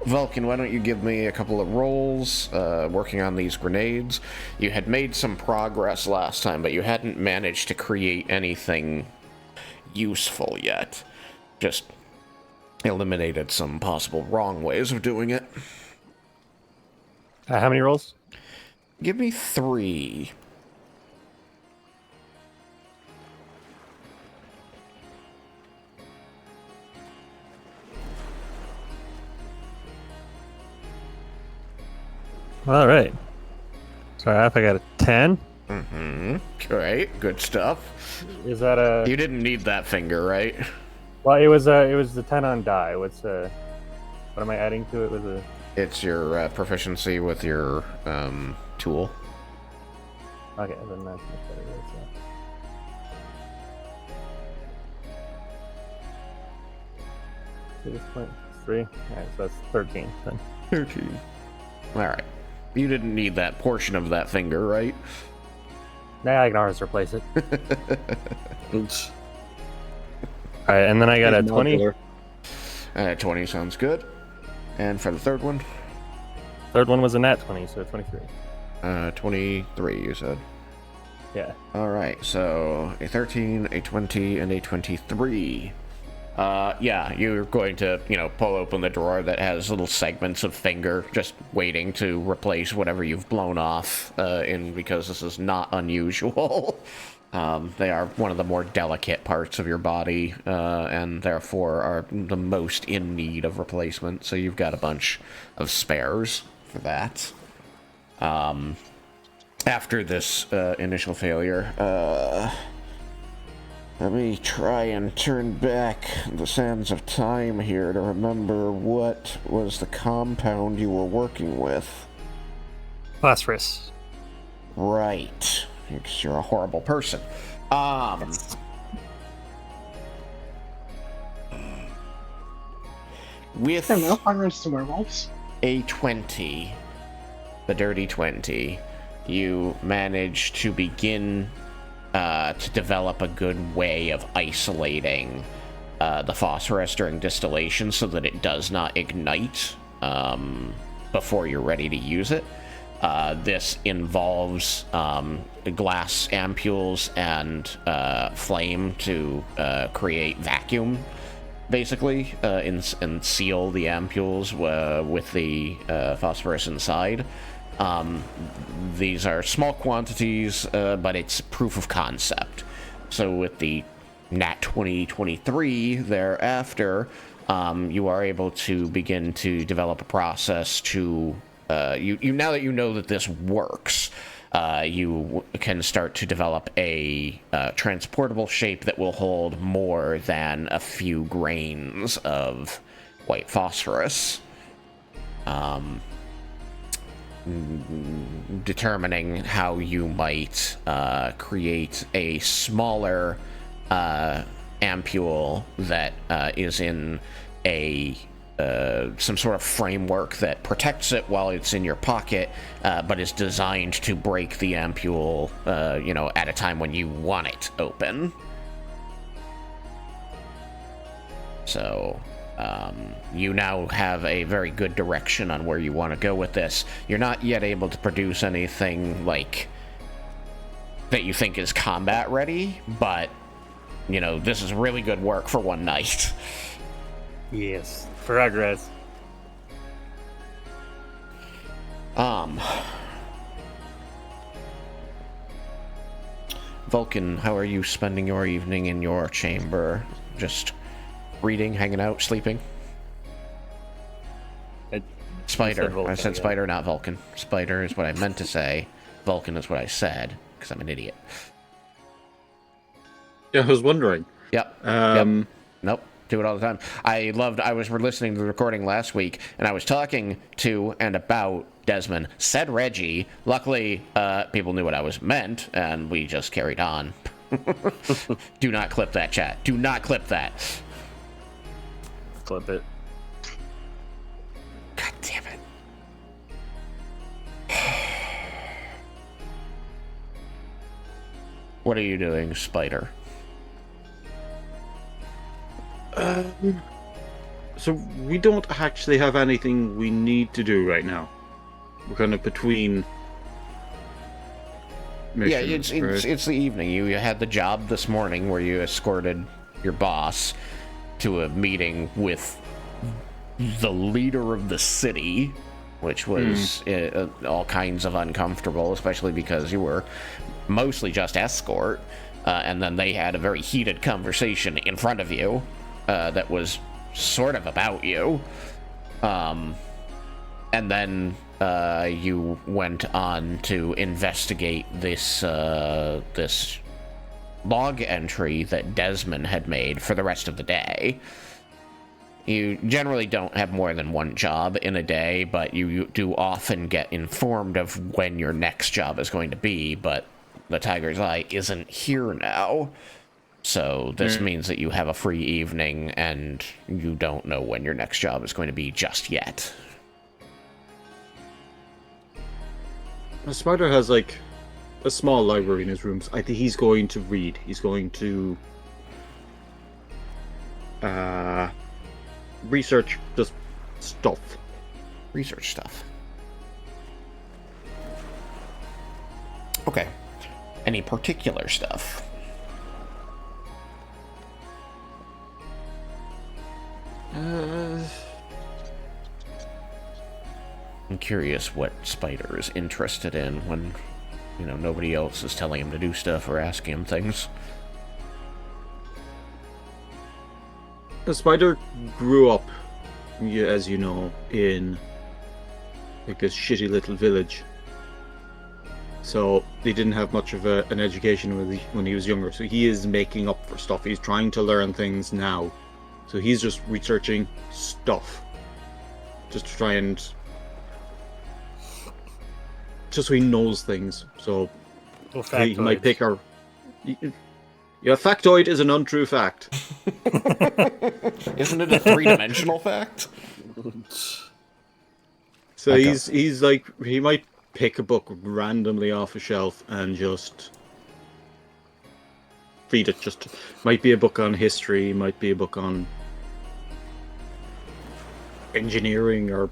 A: Vulcan, why don't you give me a couple of rolls working on these grenades? You had made some progress last time, but you hadn't managed to create anything useful yet. Just eliminated some possible wrong ways of doing it.
E: How many rolls?
A: Give me 3.
E: All right. So if I got a 10,
A: Mm-hmm. Great. Good stuff.
E: is that a?
A: You didn't need that finger, right?
E: Well, it was the 10 on die. What am I adding to it? Was a?
A: It's your proficiency with your tool.
E: Okay, then that's much better. So. 6.3. Alright, so that's 13 then.
A: 13. Alright. You didn't need that portion of that finger, right?
E: Now I can always replace it.
D: Oops.
E: Alright, and then I got a 20.
A: 20 sounds good. And for the third one?
E: Third one was a nat 20, so 23.
A: 23, you said.
E: Yeah.
A: Alright, so a 13, a 20, and a 23. Yeah, you're going to, pull open the drawer that has little segments of finger just waiting to replace whatever you've blown off, because this is not unusual. They are one of the more delicate parts of your body, and therefore are the most in need of replacement, so you've got a bunch of spares for that. After this initial failure, let me try and turn back the sands of time here to remember what was the compound you were working with.
E: Phosphorus.
A: Right. Because you're a horrible person. With
C: I don't know, I run some werewolves.
A: a 20, the dirty 20, you manage to begin to develop a good way of isolating the phosphorus during distillation so that it does not ignite before you're ready to use it. This involves glass ampules and flame to create vacuum, basically, and seal the ampules with the phosphorus inside. These are small quantities, but it's proof of concept. So with the Nat 2023 thereafter, you are able to begin to develop a process to you now that you know that this works, you can start to develop a transportable shape that will hold more than a few grains of white phosphorus. Determining how you might create a smaller ampule that is in a some sort of framework that protects it while it's in your pocket, but is designed to break the ampule, at a time when you want it open. So, you now have a very good direction on where you want to go with this. You're not yet able to produce anything, like, that you think is combat ready, but, this is really good work for one night.
E: Yes. Progress.
A: Vulcan, how are you spending your evening in your chamber? Just reading, hanging out, sleeping? Spider. I said Spider, not Vulcan. Spider is what I meant to say. Vulcan is what I said, because I'm an idiot.
G: Yeah, I was wondering.
A: Yep. Nope. Do it all the time. I was listening to the recording last week, and I was talking to and about Desmin. Said Reggie. Luckily, people knew what I was meant, and we just carried on. Do not clip that, chat. Do not clip that.
E: Clip it.
A: God damn it. What are you doing, Spider?
G: So we don't actually have anything we need to do right now. We're kind of between missions.
A: Yeah,
G: right?
A: it's the evening. You had the job this morning where you escorted your boss to a meeting with the leader of the city, which was all kinds of uncomfortable, especially because you were mostly just escort, and then they had a very heated conversation in front of you. That was sort of about you. And then you went on to investigate this log entry that Desmin had made for the rest of the day. You generally don't have more than one job in a day, but you do often get informed of when your next job is going to be, but the Tiger's Eye isn't here now. So this means that you have a free evening, and you don't know when your next job is going to be just yet.
G: The Spider has, like, a small library in his rooms. I think he's going to read. He's going to research just stuff.
A: Research stuff. Okay. Any particular stuff? I'm curious what Spider is interested in when, nobody else is telling him to do stuff or asking him things.
G: The Spider grew up, as you know, in like this shitty little village. So he didn't have much of an education when he was younger. So he is making up for stuff. He's trying to learn things now. So he's just researching stuff, just to try and, just so he knows things. So he might pick our. Yeah, factoid is an untrue fact.
A: Isn't it a three-dimensional fact?
G: So he's like, he might pick a book randomly off a shelf and just read it. Just might be a book on history, might be a book on engineering or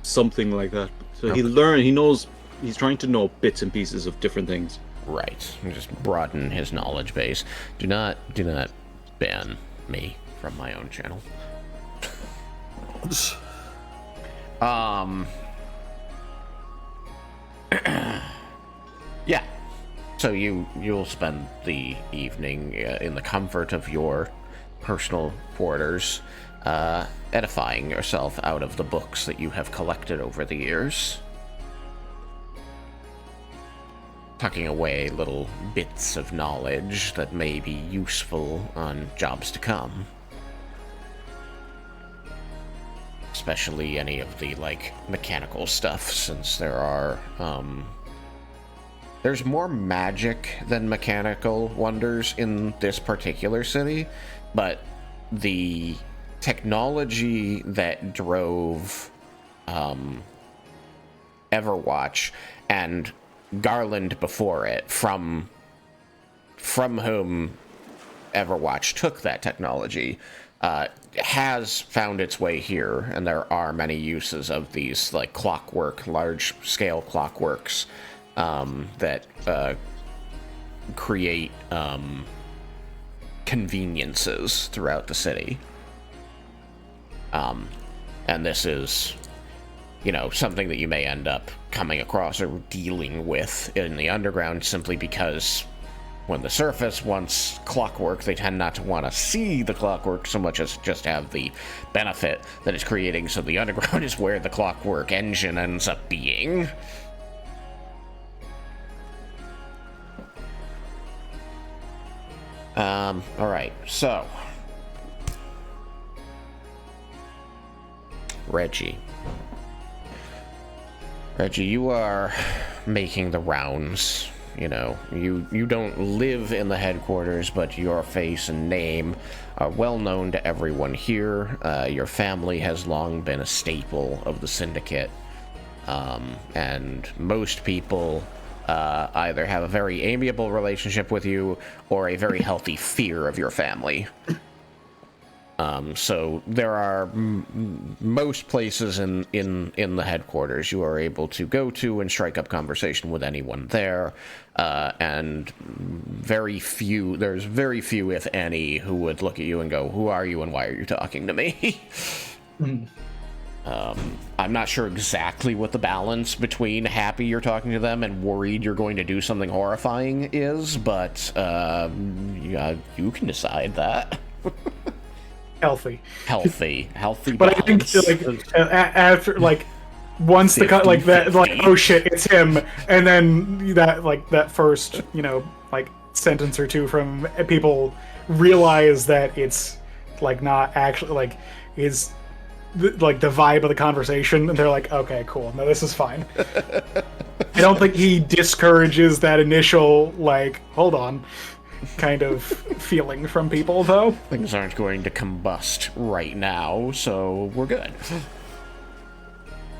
G: something like that. So he knows he's trying to know bits and pieces of different things.
A: Right. Just broaden his knowledge base. Do not ban me from my own channel. Yeah. So you'll spend the evening in the comfort of your personal quarters, edifying yourself out of the books that you have collected over the years. Tucking away little bits of knowledge that may be useful on jobs to come. Especially any of the, like, mechanical stuff, since there are, there's more magic than mechanical wonders in this particular city, but the technology that drove, Everwatch and Garland before it, from whom Everwatch took that technology, has found its way here, and there are many uses of these, like, clockwork, large-scale clockworks, that create conveniences throughout the city. And this is, something that you may end up coming across or dealing with in the underground, simply because when the surface wants clockwork, they tend not to want to see the clockwork so much as just have the benefit that it's creating, so the underground is where the clockwork engine ends up being. Alright, so Reggie, you are making the rounds. You don't live in the headquarters, but your face and name are well known to everyone here. Your family has long been a staple of the Syndicate, and most people either have a very amiable relationship with you or a very healthy fear of your family. So there are most places in the headquarters you are able to go to and strike up conversation with anyone there, and there's very few, if any, who would look at you and go, "Who are you and why are you talking to me?" I'm not sure exactly what the balance between happy you're talking to them and worried you're going to do something horrifying is, but yeah, you can decide that.
B: Healthy.
A: But
B: balance. I think after once the cut that, oh shit, it's him, and then that first sentence or two from people realize that it's not actually is the vibe of the conversation, and they're like, okay, cool, no, this is fine. I don't think he discourages that initial hold on kind of feeling from people, though.
A: Things aren't going to combust right now, so we're good.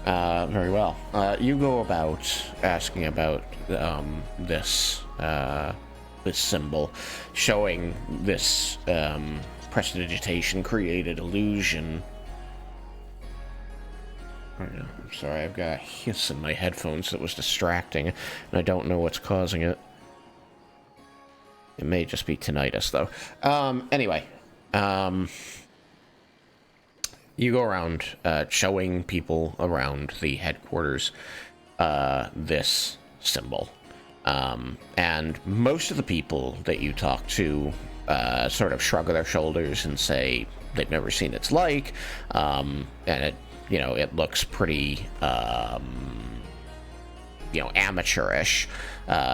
A: Very well. You go about asking about this symbol, showing this prestidigitation-created illusion. I'm sorry, I've got a hiss in my headphones that was distracting, and I don't know what's causing it. It may just be tinnitus, though. Anyway, you go around showing people around the headquarters this symbol. And most of the people that you talk to sort of shrug their shoulders and say they've never seen its like, and it looks pretty amateurish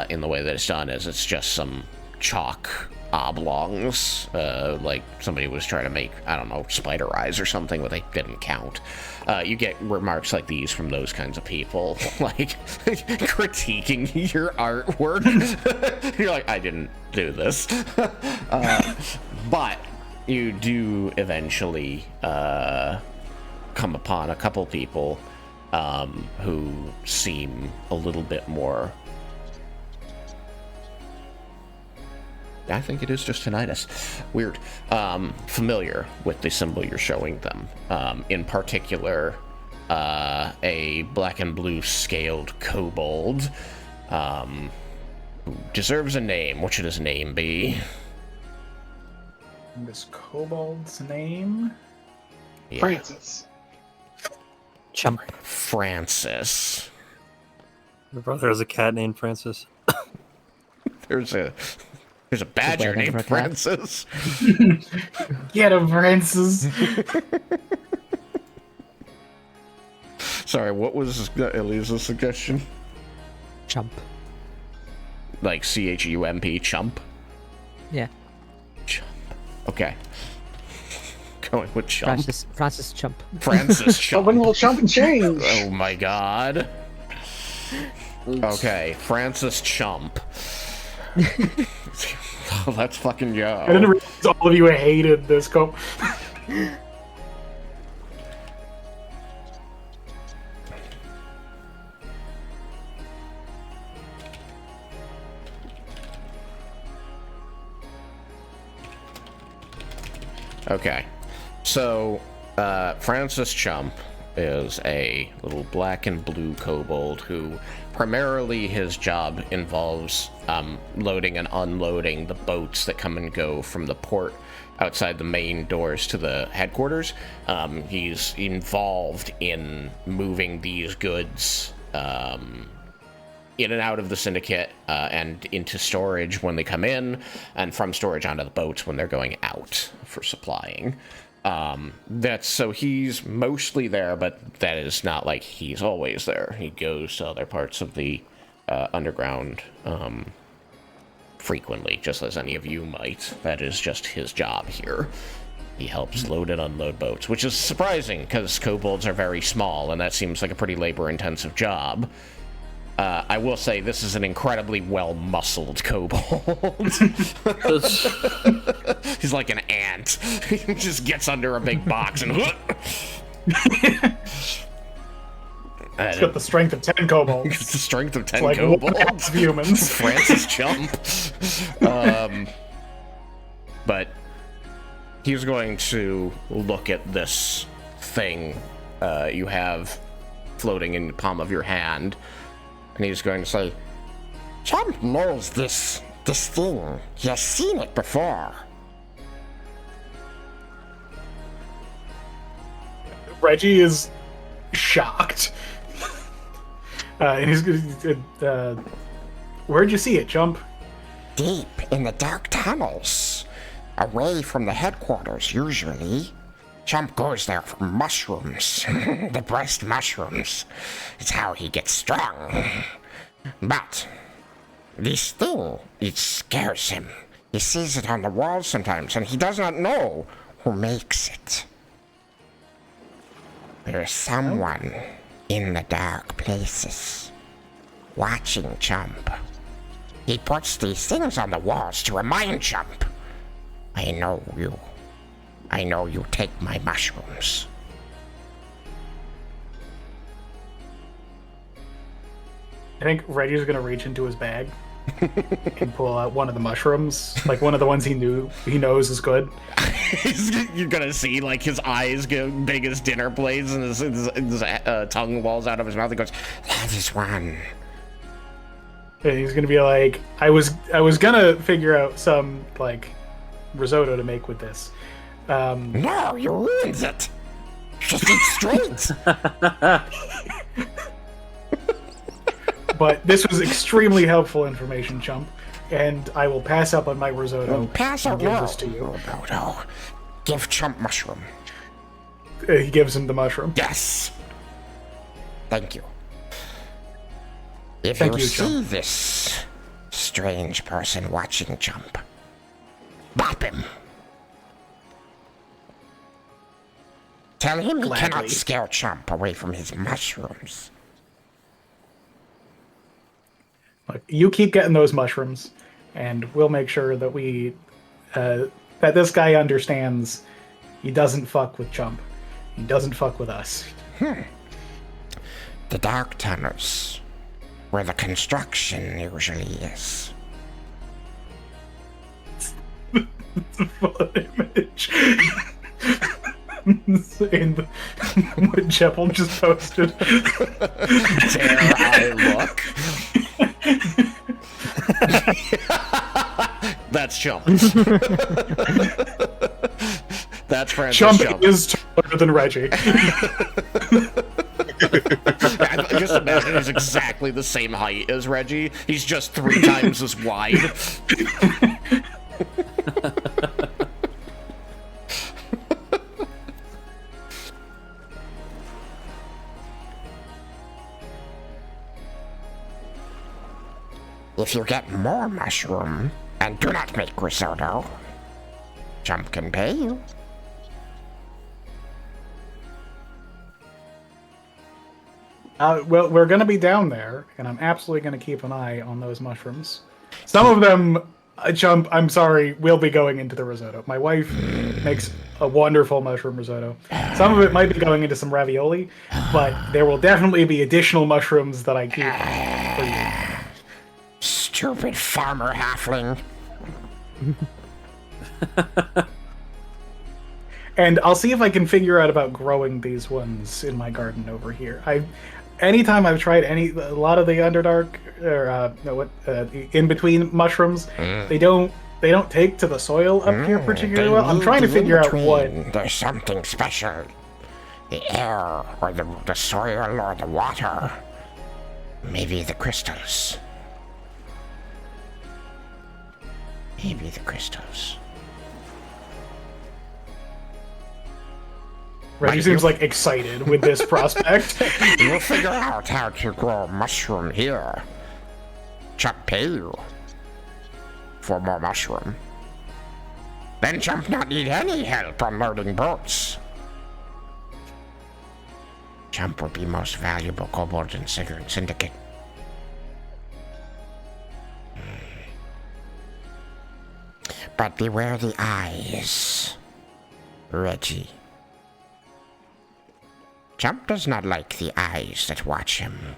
A: in the way that it's done, as it's just some chalk oblongs, like somebody was trying to make, I don't know, spider eyes or something, but they didn't count. You get remarks like these from those kinds of people, critiquing your artwork. You're like, I didn't do this. But you do eventually come upon a couple people who seem a little bit more, I think it is just tinnitus. Weird. Familiar with the symbol you're showing them. In particular, a black and blue scaled kobold, who deserves a name. What should his name be?
B: This kobold's name?
A: Yeah.
C: Francis.
F: Chump.
A: Francis.
E: My brother has a cat named Francis.
A: There's a badger
F: name for
A: named
F: a cat.
A: Francis.
B: Get him, Francis.
A: Sorry, what was Elisa's suggestion?
F: Chump.
A: Like CHUMP, chump?
F: Yeah.
A: Chump. Okay. Going with chump.
F: Francis Chump.
A: Francis
C: Oh,
A: chump.
C: when will chump and change?
A: Oh my god. Okay, Francis Chump. Let's fucking go.
B: I didn't realize all of you hated this
A: Okay, so Francis Chump is a little black and blue kobold who primarily his job involves loading and unloading the boats that come and go from the port outside the main doors to the headquarters. He's involved in moving these goods in and out of the Syndicate and into storage when they come in, and from storage onto the boats when they're going out for supplying. So he's mostly there, but that is not like he's always there. He goes to other parts of the underground frequently, just as any of you might. That is just his job here. He helps load and unload boats, which is surprising because kobolds are very small, and that seems like a pretty labor-intensive job. I will say this is an incredibly well-muscled kobold. He's like an ant. He just gets under a big box and...
B: He's got the strength of 10 kobolds.
A: It's the strength of 10
B: Like
A: kobolds.
B: humans.
A: Francis Chump. But he's going to look at this thing you have floating in the palm of your hand, and he's going to say,
H: Chump knows this thing. He has seen it before.
B: Reggie is shocked. And he's gonna. Where'd you see it, Chump?
H: Deep in the dark tunnels. Away from the headquarters, usually. Chump goes there for mushrooms. The breast mushrooms. It's how he gets strong. But this thing, it scares him. He sees it on the wall sometimes, and he does not know who makes it. There is someone in the dark places, watching Chump. He puts these things on the walls to remind Chump, I know you. I know you take my mushrooms.
B: I think Reggie's gonna reach into his bag and pull out one of the mushrooms, like one of the ones he knows is good.
A: You're gonna see like his eyes get big as dinner plates, and his tongue walls out of his mouth. He goes,
H: That is one.
B: And he's gonna be like, I was gonna figure out some like risotto to make with this.
H: No, you ruined it. Just eat straight.
B: But this was extremely helpful information, Chump, and I will pass up on my risotto.
H: Pass
B: and
H: out
B: give
H: no.
B: this to you.
H: No. Give Chump mushroom.
B: He gives him the mushroom.
H: Yes. Thank you. If
B: Thank
H: you
B: you,
H: see
B: Chump.
H: this strange person watching Chump, bop him. Tell him he
B: Gladly.
H: cannot scare Chump away from his mushrooms.
B: Look, you keep getting those mushrooms, and we'll make sure that that this guy understands he doesn't fuck with Chump. He doesn't fuck with us.
H: The dark tunnels, where the construction usually is.
B: It's a fun image. in the, what Jeppel just posted.
A: Dare I look? That's Chump. That's Francis
B: Chump
A: Chump.
B: is taller than Reggie.
A: I just imagine he's exactly the same height as Reggie. He's just 3 times as wide.
H: If you get more mushroom and do not make risotto, Chump can pay you.
B: Well, we're going to be down there, and I'm absolutely going to keep an eye on those mushrooms. Some of them, Chump, I'm sorry, will be going into the risotto. My wife makes a wonderful mushroom risotto. Some of it might be going into some ravioli, but there will definitely be additional mushrooms that I keep for you.
H: Stupid farmer halfling.
B: And I'll see if I can figure out about growing these ones in my garden over here. Anytime I've tried a lot of the Underdark or the in-between mushrooms, they don't take to the soil up here particularly well. I'm trying to figure out what.
H: There's something special. The air, or the soil, or the water. Maybe the crystals. Maybe the crystals.
B: Reggie seems like excited with this prospect.
H: You'll figure out how to grow mushroom here. Chump pay you for more mushroom. Then Chump not need any help on loading boats. Chump will be most valuable kobold in Syndicate. But beware the eyes, Reggie. Chump does not like the eyes that watch him.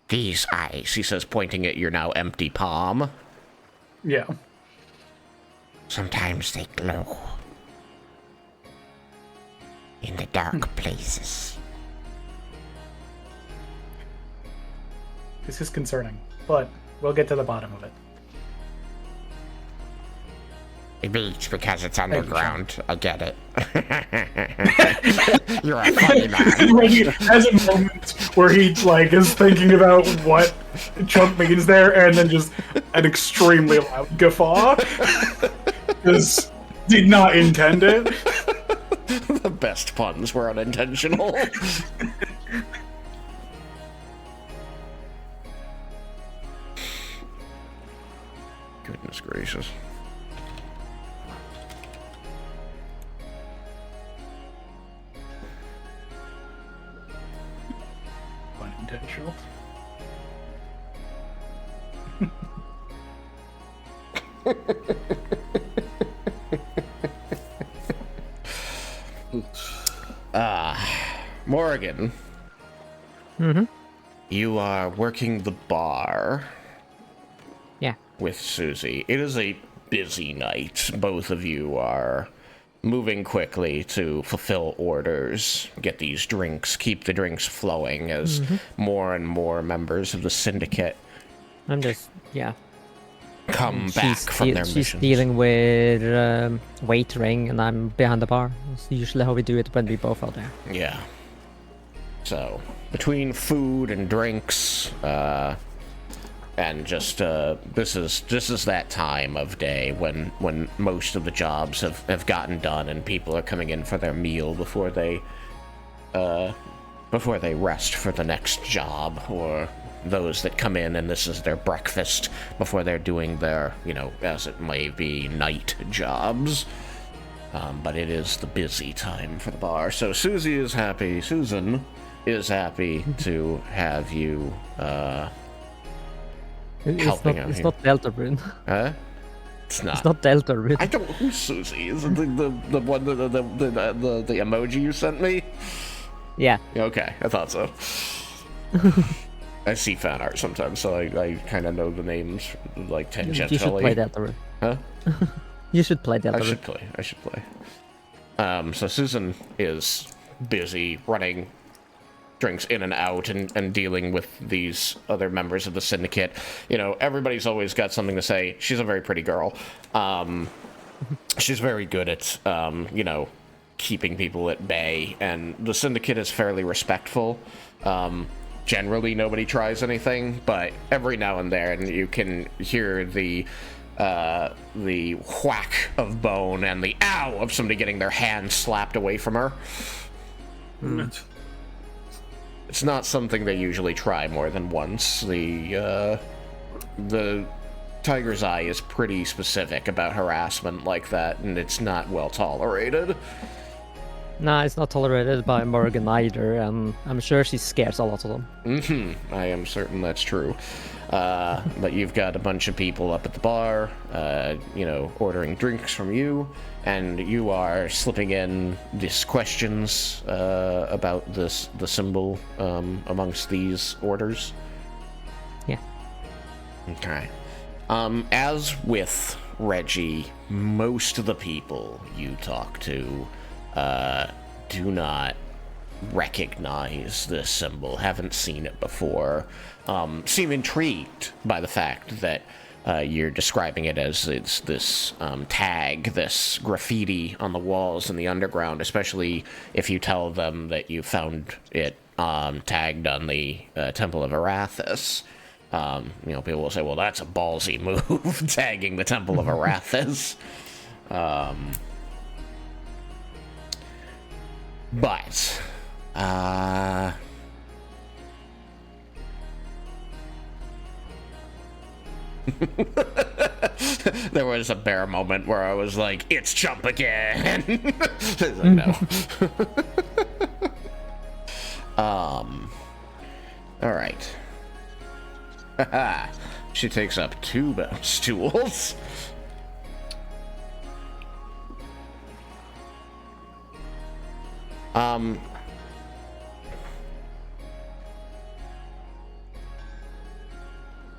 A: These eyes, he says, pointing at your now empty palm.
B: Yeah.
H: Sometimes they glow in the dark places.
B: This is concerning, but we'll get to the bottom of it.
H: Maybe it's because it's underground. I get it. You're a funny man.
B: Reggie has a moment where he is thinking about what Chump means there, and then just an extremely loud guffaw. Just did not intend it.
A: The best puns were unintentional. Goodness gracious.
B: Unintentional.
A: Morgan.
F: Mm-hmm.
A: You are working the bar.
F: Yeah.
A: With Susie. It is a busy night. Both of you are moving quickly to fulfill orders, get these drinks, keep the drinks flowing as more and more members of the Syndicate
F: I'm just, yeah.
A: come back from their
F: She's
A: missions.
F: dealing with waitering, and I'm behind the bar. It's usually how we do it when we both are there.
A: Yeah. So, between food and drinks, and just this is that time of day when most of the jobs have gotten done and people are coming in for their meal before they rest for the next job, or those that come in and this is their breakfast before they're doing their, as it may be, night jobs. But it is the busy time for the bar. So Susan is happy to have you helping out
F: It's
A: here.
F: not Delta Rune.
A: Huh? It's not.
F: It's not Delta Rune.
A: I don't. Who's Susie? Is it the one the emoji you sent me?
F: Yeah.
A: Okay, I thought so. I see fan art sometimes, so I kind of know the names like tangentially.
F: You should play Delta Rune.
A: Huh?
F: You should play Delta
A: I
F: Rune.
A: should play. So Susan is busy running drinks in and out and dealing with these other members of the Syndicate. You know, everybody's always got something to say. She's a very pretty girl. She's very good at, you know, keeping people at bay, and the Syndicate is fairly respectful. Generally, nobody tries anything, but every now and then you can hear the whack of bone and the ow of somebody getting their hand slapped away from her. It's not something they usually try more than once. The Tiger's Eye is pretty specific about harassment like that, and it's not well tolerated.
F: Nah, it's not tolerated by Morgan either, and I'm sure she scares a lot of them.
A: I am certain that's true. But you've got a bunch of people up at the bar, you know, ordering drinks from you, and you are slipping in these questions about the symbol amongst these orders.
F: Yeah.
A: Okay. As with Reggie, most of the people you talk to do not recognize this symbol, haven't seen it before, seem intrigued by the fact that you're describing it as it's this tag, this graffiti on the walls in the underground, especially if you tell them that you found it tagged on the Temple of Arathis. You know, people will say, well, that's a ballsy move, tagging the Temple of Arathis. But, there was a bare moment where I was like, it's Chump again. Like, no. Alright. She takes up 2 bounce stools.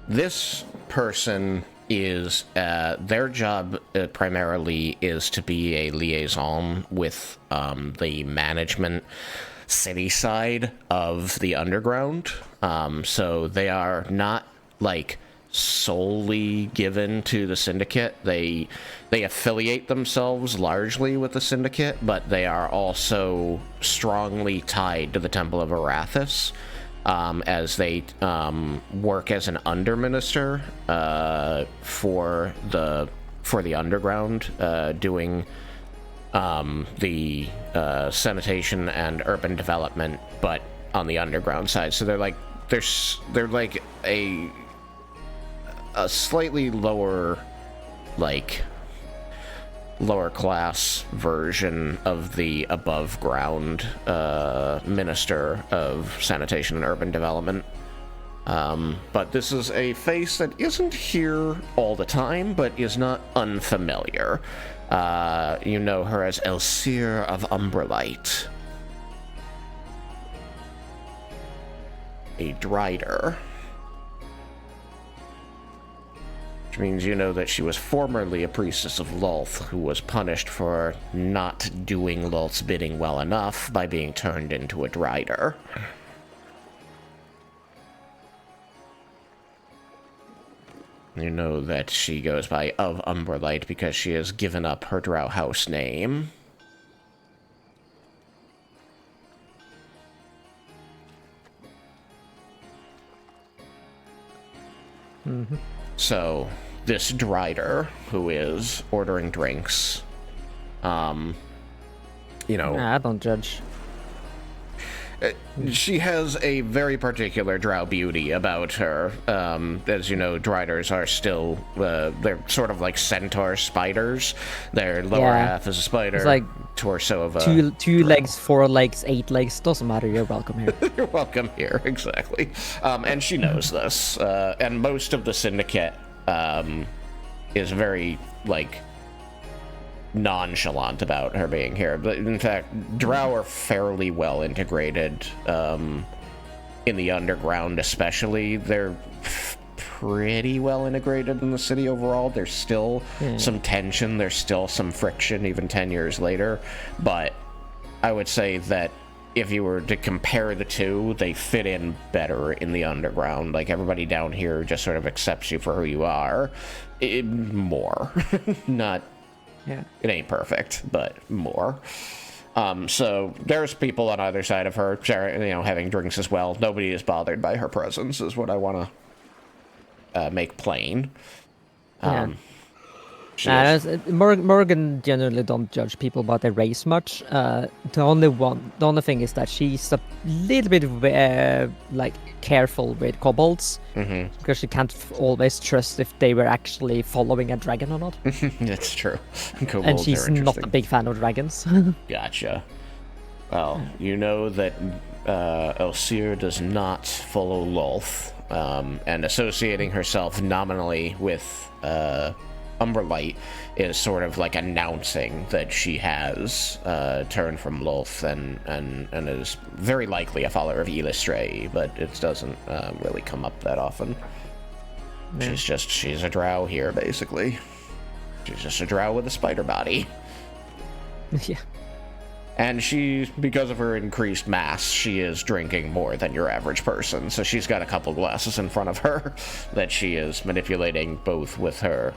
A: This person is, their job primarily is to be a liaison with the management city side of the underground. So they are not, like, solely given to the Syndicate. They affiliate themselves largely with the Syndicate, but they are also strongly tied to the Temple of Arathis, as they work as an underminister for the underground, doing the sanitation and urban development, but on the underground side. So they're like a slightly lower class version of the above ground minister of sanitation and urban development. But this is a face that isn't here all the time, but is not unfamiliar. You know her as Elsir of Umbralight, a Drider. Means you know that she was formerly a priestess of Lolth, who was punished for not doing Lolth's bidding well enough by being turned into a Drider. You know that she goes by of Umbralight because she has given up her Drow house name. So this Drider, who is ordering drinks, you know...
F: Nah, I don't judge.
A: She has a very particular drow beauty about her. As you know, Driders are still, they're sort of like centaur spiders. Their lower half is a spider,
F: it's like
A: torso of a...
F: Two legs, 4 legs, 8 legs, doesn't matter, you're welcome here.
A: You're welcome here, exactly. And she knows this. And most of the Syndicate is very, like, nonchalant about her being here. But in fact, Drow are fairly well integrated in the underground especially. They're pretty well integrated in the city overall. There's still some tension, there's still some friction even 10 years later, but I would say that if you were to compare the two, they fit in better in the underground. Like, everybody down here just sort of accepts you for who you are. More. Not...
F: Yeah.
A: It ain't perfect, but more. So there's people on either side of her, having drinks as well. Nobody is bothered by her presence, is what I want to make plain.
F: Morgan generally don't judge people by their race much. The only thing is that she's a little bit careful with kobolds, because she can't always trust if they were actually following a dragon or not.
A: That's true. Kobolds
F: and she's
A: are
F: not a big fan of dragons.
A: Gotcha. Well, you know that Elsir does not follow Lolth, and associating herself nominally with Umberlight is sort of like announcing that she has turned from Lolth and is very likely a follower of Elistray, but it doesn't really come up that often. Yeah. She's a drow here, basically. She's just a drow with a spider body.
F: Yeah.
A: And because of her increased mass, she is drinking more than your average person, so she's got a couple glasses in front of her that she is manipulating both with her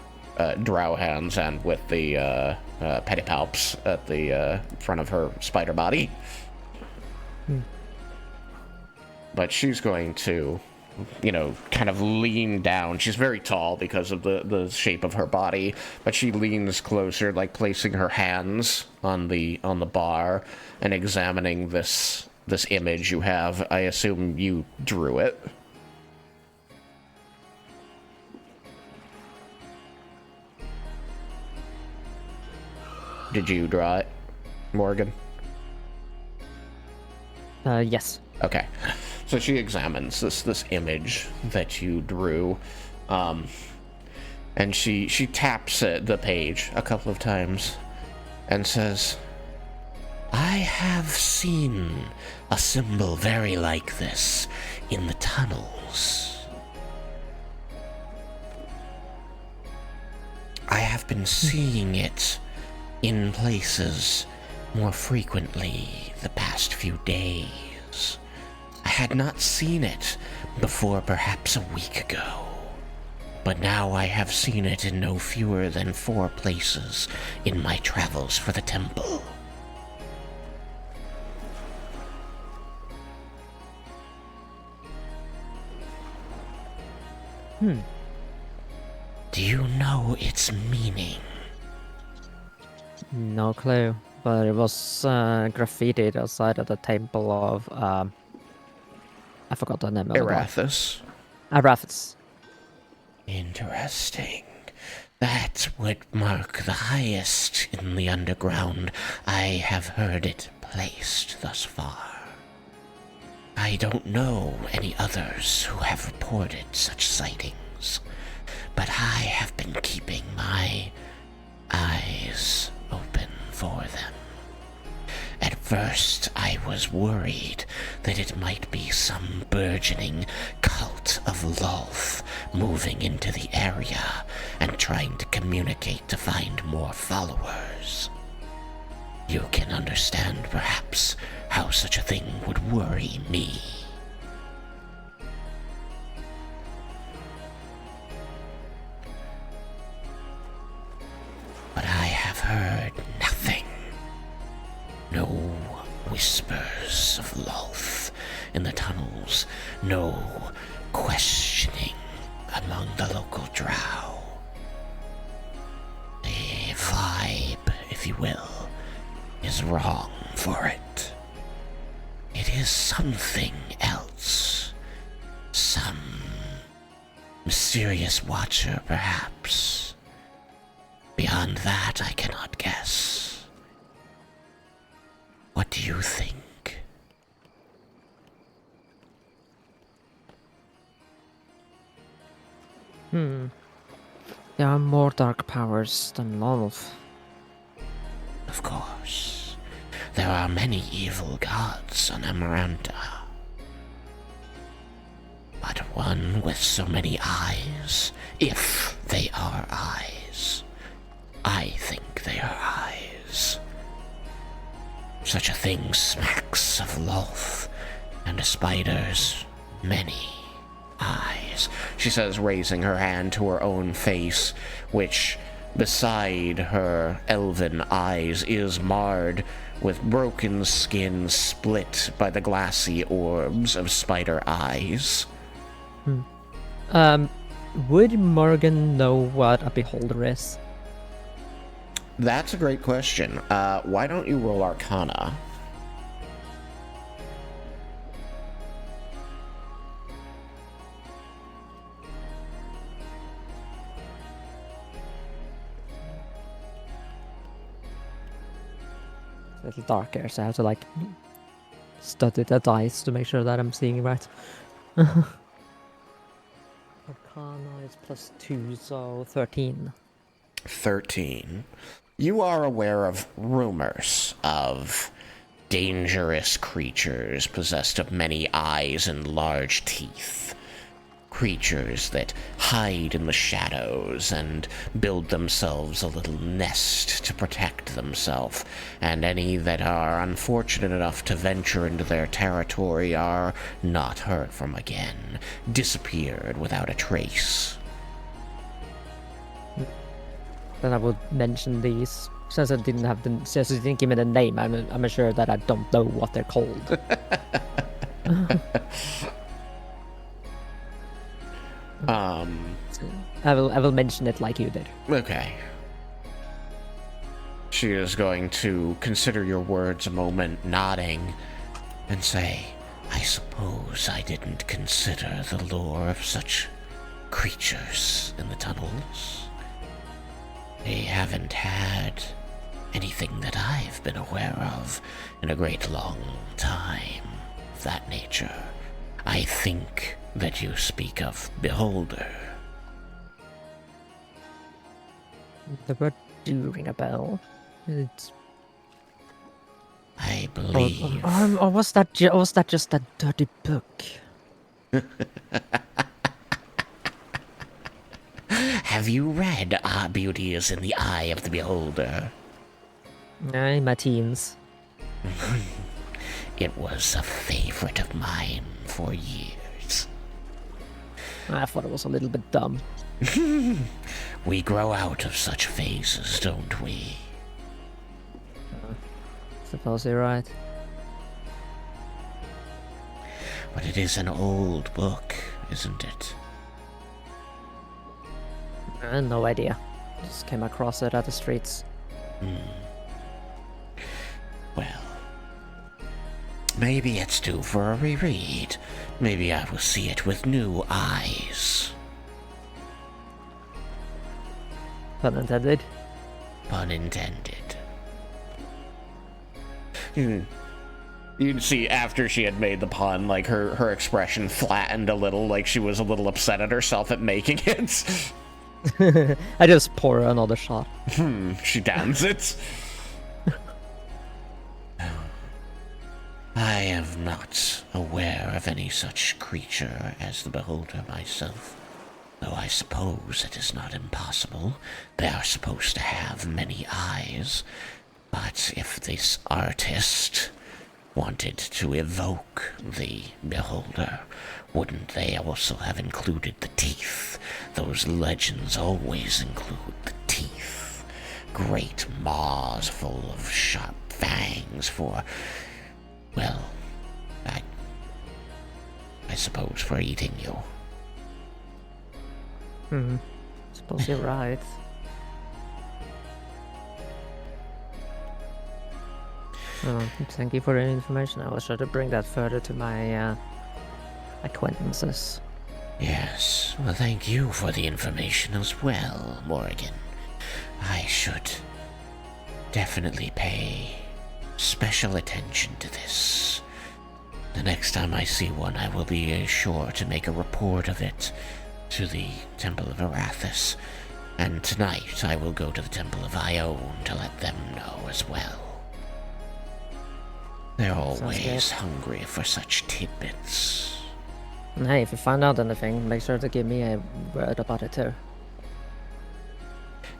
A: drow hands and with the pedipalps at the front of her spider body. But she's going to, kind of lean down. She's very tall because of the shape of her body, but she leans closer, like placing her hands on the bar and examining this image you have. I assume you drew it. Did you draw it, Morgan?
F: Yes.
A: Okay. So she examines this image that you drew, and she taps at the page a couple of times and says, "I have seen a symbol very like this in the tunnels. I have been seeing it in places more frequently the past few days. I had not seen it before perhaps a week ago, but now I have seen it in no fewer than 4 places in my travels for the temple." Do you know its meaning?
F: No clue, but it was graffitied outside of the temple of I forgot the name of
A: Arathis.
F: Arathis.
A: Interesting. That would mark the highest in the underground I have heard it placed thus far. I don't know any others who have reported such sightings, but I have been keeping my eyes open for them. At first, I was worried that it might be some burgeoning cult of Lolth moving into the area and trying to communicate to find more followers. You can understand, perhaps, how such a thing would worry me. But I have heard nothing. No whispers of Lolth in the tunnels, no questioning among the local drow. The vibe, if you will, is wrong for it. It is something else. Some mysterious watcher, perhaps. Beyond that, I cannot guess. What do you think?
F: There are more dark powers than Lolth.
A: Of course. There are many evil gods on Amaranta. but one with so many eyes, if they are eyes. I think they are eyes. Such a thing smacks of Loth, and a spider's many eyes, she says, raising her hand to her own face, which, beside her elven eyes, is marred with broken skin split by the glassy orbs of spider eyes.
F: Would Morgan know what a beholder is?
A: That's a great question. Why don't you roll Arcana?
F: A little darker, so I have to like study the dice to make sure that I'm seeing it right. Arcana is +2, so 13.
A: 13. You are aware of rumors of dangerous creatures possessed of many eyes and large teeth. Creatures that hide in the shadows and build themselves a little nest to protect themselves, and any that are unfortunate enough to venture into their territory are not heard from again, disappeared without a trace.
F: Then I would mention these. Since you didn't give me the name, I'm sure that I don't know what they're called. I will mention it like you did.
A: Okay. She is going to consider your words a moment, nodding, and say, I suppose I didn't consider the lure of such creatures in the tunnels. They haven't had anything that I've been aware of in a great long time of that nature. I think that you speak of Beholder.
F: The word do ring a bell. It's...
A: I believe...
F: Or was that just a dirty book?
A: Have you read Our Beauty is in the Eye of the Beholder?
F: In my teens.
A: It was a favorite of mine for years.
F: I thought it was a little bit dumb.
A: We grow out of such phases, don't we?
F: Suppose you're right.
A: But it is an old book, isn't it?
F: No idea. Just came across it at the streets.
A: Well, maybe it's due for a reread. Maybe I will see it with new eyes.
F: Pun intended.
A: Pun intended. You'd see after she had made the pun, like her expression flattened a little, like she was a little upset at herself at making it.
F: I just pour another shot.
A: She downs it. I am not aware of any such creature as the Beholder myself, though I suppose it is not impossible. They are supposed to have many eyes, but if this artist wanted to evoke the Beholder, wouldn't they also have included the teeth? Those legends always include the teeth. Great maws full of sharp fangs for, well, I suppose for eating you.
F: Suppose you're right. Thank you for the information. I will try to bring that further to my acquaintances.
A: Yes, well, thank you for the information as well, Morgan. I should definitely pay special attention to this. The next time I see one, I will be sure to make a report of it to the Temple of Arathis. And tonight I will go to the Temple of Ione to let them know as well. They're always hungry for such tidbits.
F: And hey, if you find out anything, make sure to give me a word about it too.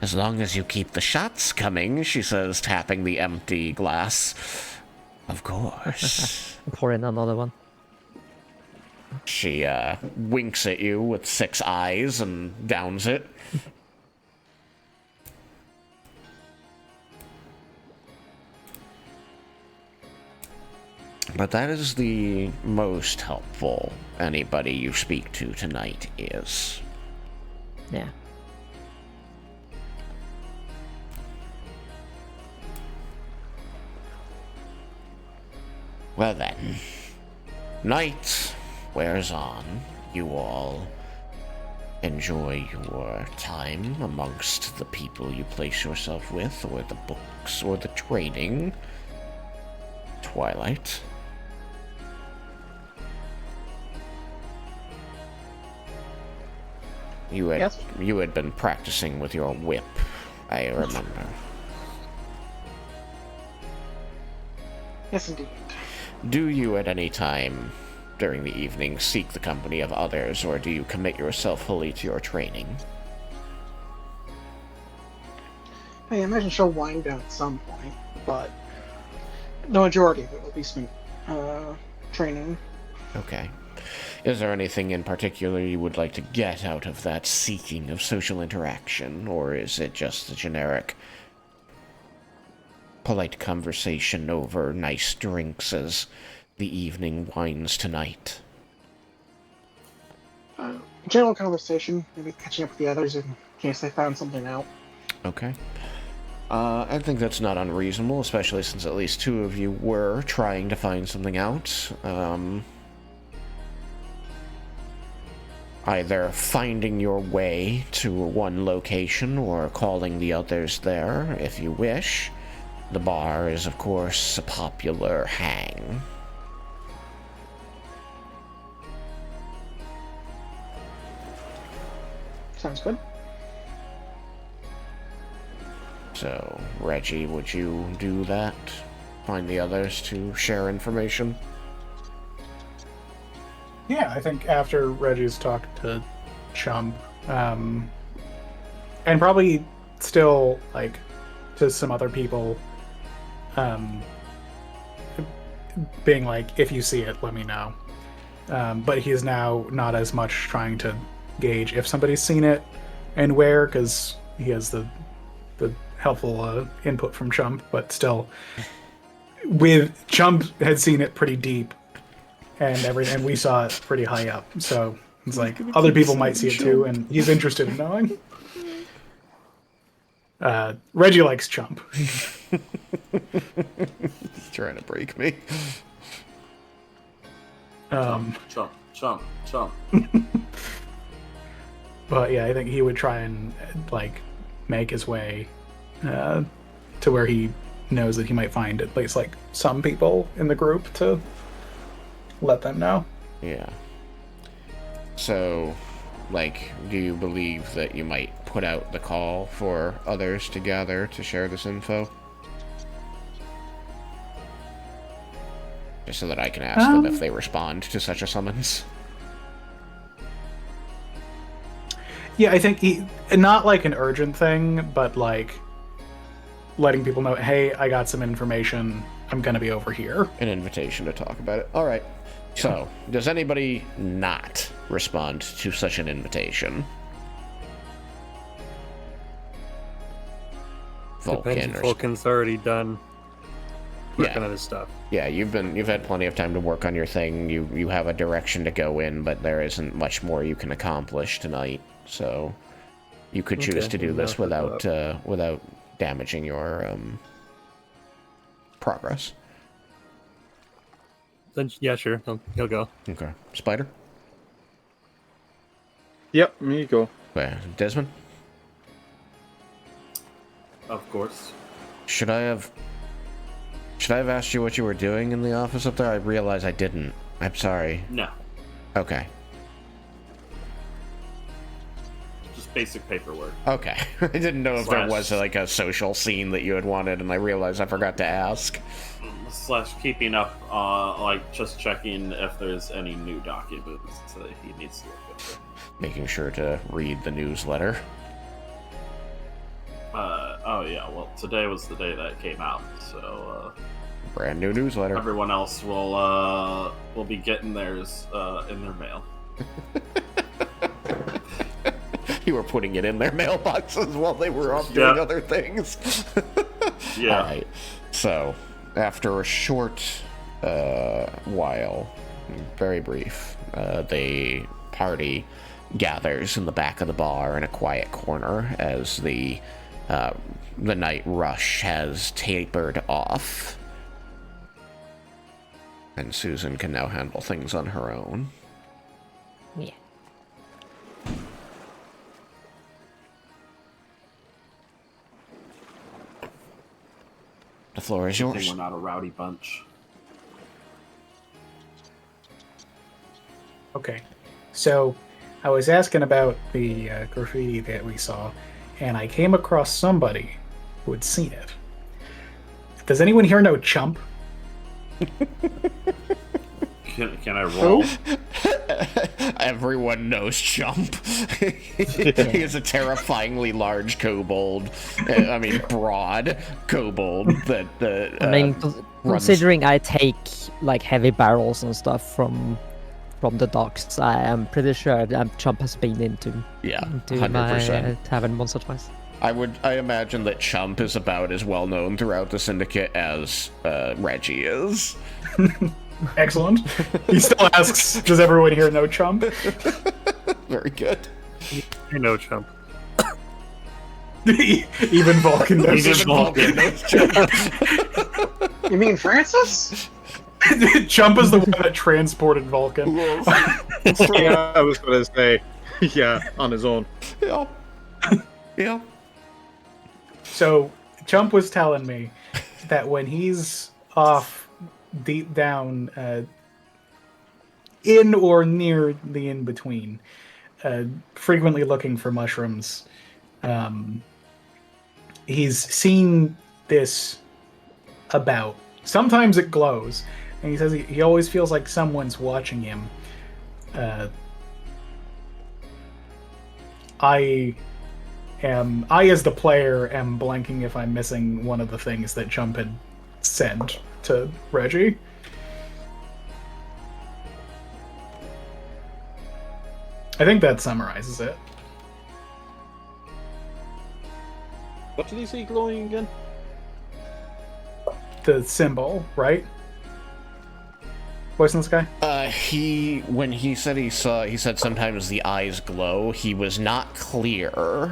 A: As long as you keep the shots coming, she says, tapping the empty glass. Of course.
F: Pour in another one.
A: She winks at you with 6 eyes and downs it. But that is the most helpful anybody you speak to tonight is.
F: Yeah.
A: Well then, night wears on. You all enjoy your time amongst the people you place yourself with, or the books, or the training. Twilight. You had been practicing with your whip, I remember.
C: Yes, indeed.
A: Do you at any time during the evening seek the company of others, or do you commit yourself fully to your training?
C: I imagine she'll wind down at some point, but the majority of it will be spent training.
A: Okay. Is there anything in particular you would like to get out of that seeking of social interaction, or is it just the generic polite conversation over nice drinks as the evening winds tonight?
C: General conversation, maybe catching up with the others in case they found something out.
A: Okay. I think that's not unreasonable, especially since at least 2 of you were trying to find something out. Either finding your way to one location or calling the others there, if you wish. The bar is, of course, a popular hang.
C: Sounds good.
A: So, Reggie, would you do that? Find the others to share information?
B: Yeah, I think after Reggie's talked to Chump, and probably still, like, to some other people, being like, if you see it, let me know. But he's now not as much trying to gauge if somebody's seen it and where, because he has the helpful input from Chump, but still, with Chump had seen it pretty deep, and we saw it pretty high up. So it's like other people might see it too, and he's interested in knowing. Reggie likes Chump.
A: He's trying to break me.
D: Chump.
B: But yeah, I think he would try and like make his way to where he knows that he might find at least like some people in the group to let them know.
A: Yeah. So, like, do you believe that you might put out the call for others to gather to share this info? Just so that I can ask them if they respond to such a summons.
B: Yeah, I think not like an urgent thing, but like letting people know, hey, I got some information. I'm gonna be over here.
A: An invitation to talk about it. All right. So, does anybody not respond to such an invitation? Vulcan or
E: Vulcan's already done working
A: Yeah.
E: on his stuff.
A: Yeah, you've had plenty of time to work on your thing. You have a direction to go in, but there isn't much more you can accomplish tonight. So you could choose
E: Okay,
A: to do
E: well,
A: this
E: I'll put that
A: without damaging your progress.
E: Then yeah, sure, he'll go.
A: Okay, Spider.
G: Yep, me go.
A: Desmond.
D: Of course.
A: Should I have asked you what you were doing in the office up there? I realize I didn't. I'm sorry.
D: No.
A: Okay.
D: Just basic paperwork.
A: Okay. I didn't know if there was like a social scene that you had wanted, and I realized I forgot to ask.
D: / keeping up, like just checking if there's any new documents that he needs to look over.
A: Making sure to read the newsletter.
D: Oh yeah, well today was the day that it came out, so
A: Brand new newsletter.
D: everyone else will be getting theirs in their mail.
A: You were putting it in their mailboxes while they were off doing
D: Yeah.
A: other things.
D: Yeah.
A: All right. So, after a short while, very brief, the party gathers in the back of the bar in a quiet corner as the night rush has tapered off. And Susan can now handle things on her own.
F: Yeah.
A: The floor is
D: I think
A: yours.
D: we're not a rowdy bunch.
B: Okay, so I was asking about the graffiti that we saw, and I came across somebody who had seen it. Does anyone here know Chump?
D: Can I roll?
A: Everyone knows Chump. He is a terrifyingly large kobold. I mean, broad kobold that
F: I mean,
A: runs-
F: considering I take like heavy barrels and stuff from the docks, I am pretty sure that Chump has been into
A: Yeah,
F: my
A: 100%.
F: tavern once or twice.
A: I imagine that Chump is about as well known throughout the Syndicate as Reggie is.
B: Excellent. He still asks, does everyone here know Chump?
A: Very good.
E: You know, Chump.
B: Even Vulcan knows
E: Even Vulcan.
A: knows Chump.
C: You mean Francis?
B: Chump is the one that transported Vulcan.
G: Yeah, I was gonna say, yeah, on his own.
A: Yeah. Yeah.
B: So Chump was telling me that when he's off deep down in or near the in-between, frequently looking for mushrooms, he's seen this about. Sometimes it glows, and he says he always feels like someone's watching him. I as the player am blanking if I'm missing one of the things that Chump had said to Reggie. I think that summarizes it.
G: What did he say glowing again?
B: The symbol, right? Voice in the sky?
A: When he said he said sometimes the eyes glow, he was not clear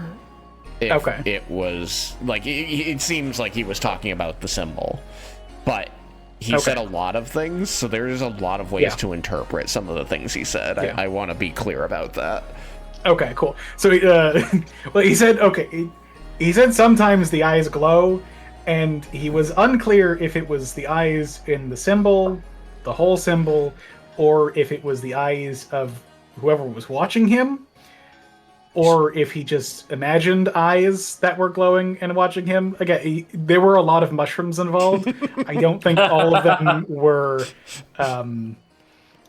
A: if
B: Okay.
A: it was, like, it seems like he was talking about the symbol. But he
B: Okay.
A: said a lot of things, so there's a lot of ways
B: Yeah.
A: to interpret some of the things he said.
B: Yeah.
A: I want to be clear about that.
B: Okay, cool. So, well, he said, okay, he said sometimes the eyes glow, and he was unclear if it was the eyes in the symbol, the whole symbol, or if it was the eyes of whoever was watching him, or if he just imagined eyes that were glowing and watching him. Again, there were a lot of mushrooms involved. I don't think all of them were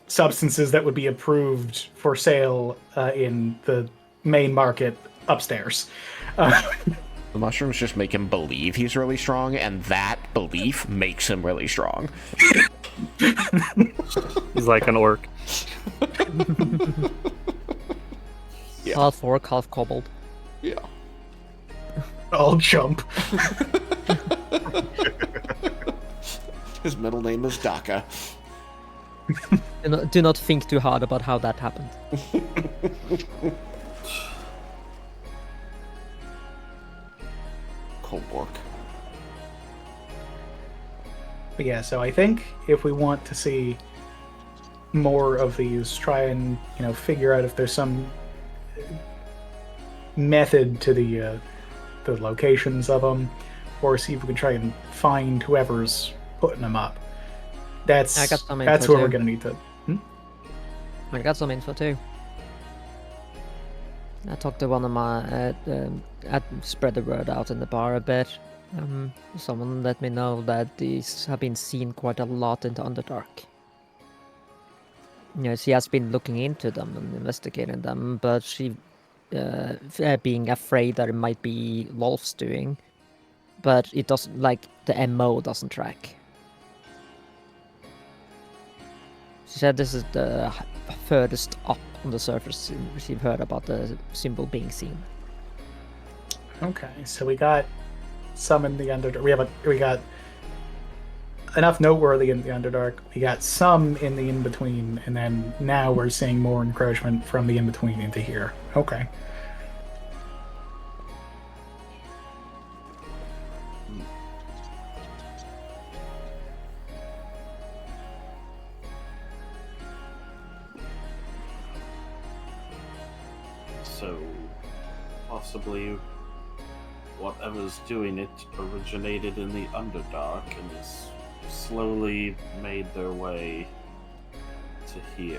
B: substances that would be approved for sale in the main market upstairs.
A: The mushrooms just make him believe he's really strong, and that belief makes him really strong.
E: He's like an orc.
A: Yeah.
F: Half orc, half kobold.
A: Yeah.
B: I'll jump.
A: His middle name is Daka.
F: Do not think too hard about how that happened.
A: Kobork.
B: But yeah, so I think if we want to see more of these, try and figure out if there's some method to the locations of them, or see if we can try and find whoever's putting them up.
F: I got some
B: That's
F: info
B: where we're
F: too.
B: gonna need to.
F: I got some info too. I talked to one of my. I spread the word out in the bar a bit. Someone let me know that these have been seen quite a lot in the Underdark. She has been looking into them and investigating them, but she, being afraid that it might be Wolf's doing, but it doesn't, like, the MO doesn't track. She said this is the furthest up on the surface we've heard about the symbol being seen.
B: Okay, so we got some in the Underdark. We got enough noteworthy in the Underdark. We got some in the in-between, and then now we're seeing more encroachment from the in-between into here. Okay.
D: So, possibly whatever's doing it originated in the Underdark and has slowly made their way to here.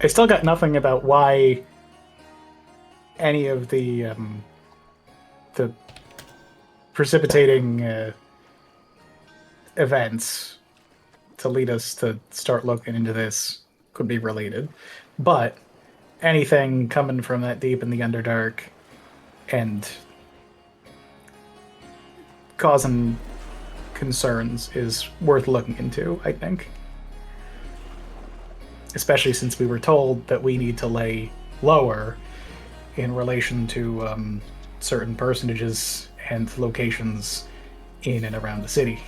B: I still got nothing about why any of the precipitating events to lead us to start looking into this could be related. But anything coming from that deep in the Underdark and causing concerns is worth looking into, I think. Especially since we were told that we need to lay lower in relation to certain personages and locations in and around the city.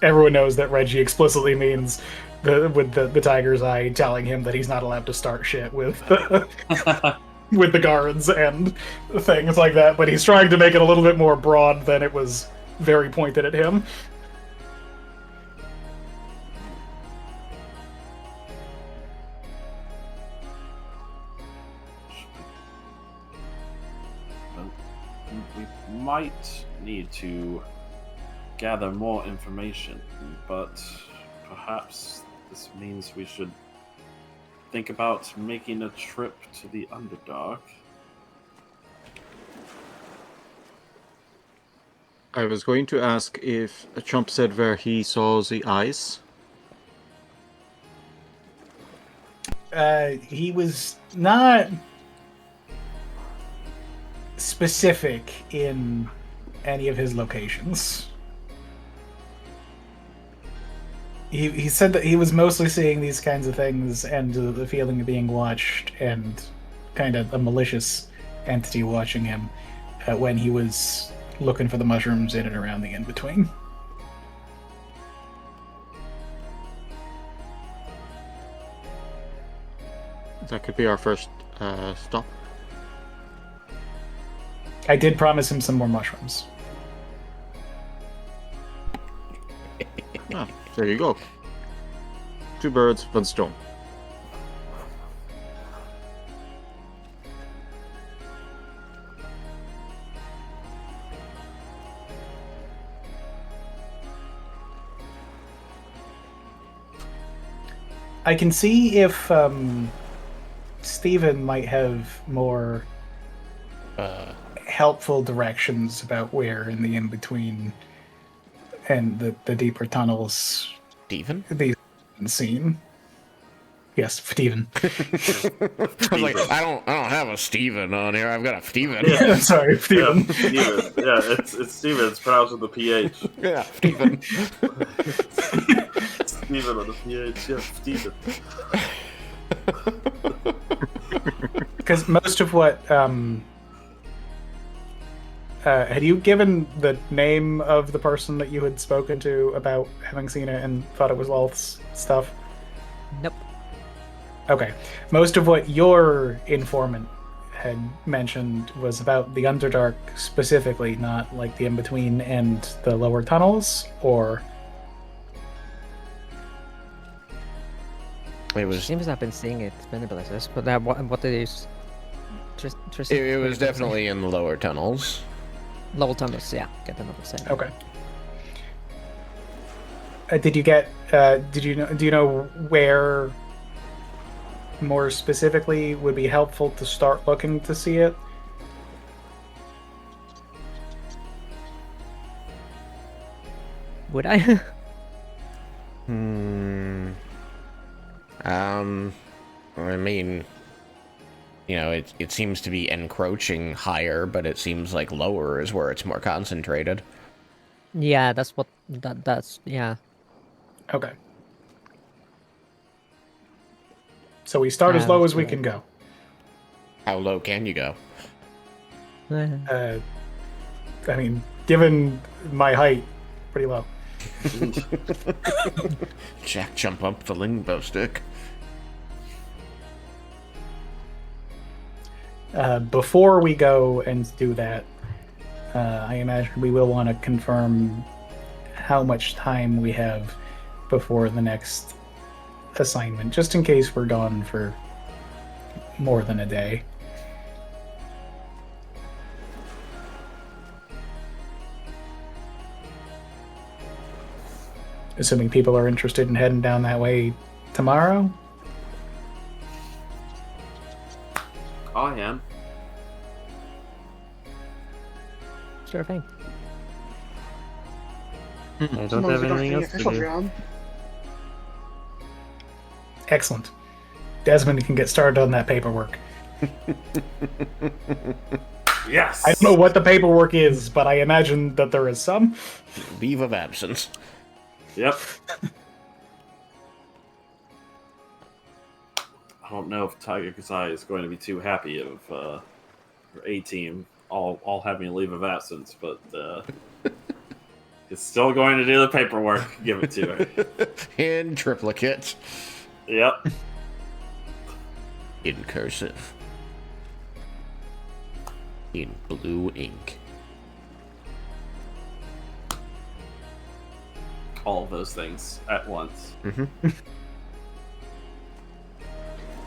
B: Everyone knows that Reggie explicitly means with the tiger's eye telling him that he's not allowed to start shit with with the guards and things like that, but he's trying to make it a little bit more broad than it was very pointed at him.
D: We might need to gather more information, but perhaps this means we should think about making a trip to the Underdark.
G: I was going to ask if Chump said where he saw the eyes.
B: He was not specific in any of his locations. He said that he was mostly seeing these kinds of things and the feeling of being watched and kind of a malicious entity watching him when he was looking for the mushrooms in and around the in-between.
G: That could be our first stop.
B: I did promise him some more mushrooms.
G: Ah, there you go. 2 birds, 1 stone.
B: I can see if Steven might have more helpful directions about where in the in-between and the deeper tunnels
A: Steven?
B: these seen. Yes, Steven.
A: I was like, I don't have a Steven on here. I've got a Steven.
D: Yeah.
B: Sorry, Steven.
D: Yeah, Steven. Yeah, it's Steven. It's pronounced with the PH.
A: Yeah, Steven.
D: Steven on the PH. Yeah, Steven.
B: Because most of what had you given the name of the person that you had spoken to about having seen it and thought it was Lolth's stuff?
F: Nope.
B: Okay. Most of what your informant had mentioned was about the Underdark specifically, not like the in-between and the lower tunnels, or...
A: It was.
F: Seems I've been seeing it many places, but what it is?
A: It was definitely in the lower tunnels.
F: Lower tunnels, yeah. Get another say.
B: Okay. Did you get? Do you know where? More specifically, would be helpful to start looking to see it.
F: Would I?
A: I mean, you know, it seems to be encroaching higher, but it seems like lower is where it's more concentrated.
F: Yeah, that's yeah.
B: Okay. So we start as low as we can go.
A: How low can you go?
B: I mean, given my height, pretty low.
A: Jack jump up the limbo stick.
B: Before we go and do that, I imagine we will want to confirm how much time we have before the next assignment, just in case we're gone for more than a day. Assuming people are interested in heading down that way tomorrow.
D: I am.
F: Sure thing.
E: I don't
C: Someone's
E: have anything
C: conducting
E: else to
C: official
E: do.
C: job.
B: Excellent. Desmond can get started on that paperwork.
D: Yes.
B: I don't know what the paperwork is, but I imagine that there is some.
A: Leave of absence.
D: Yep. I don't know if Tiger Kazai is going to be too happy of your A-team all having a leave of absence, but it's still going to do the paperwork. Give it to her.
A: In triplicate.
D: Yep.
A: In cursive. In blue ink.
D: All of those things at once.
A: Mm-hmm.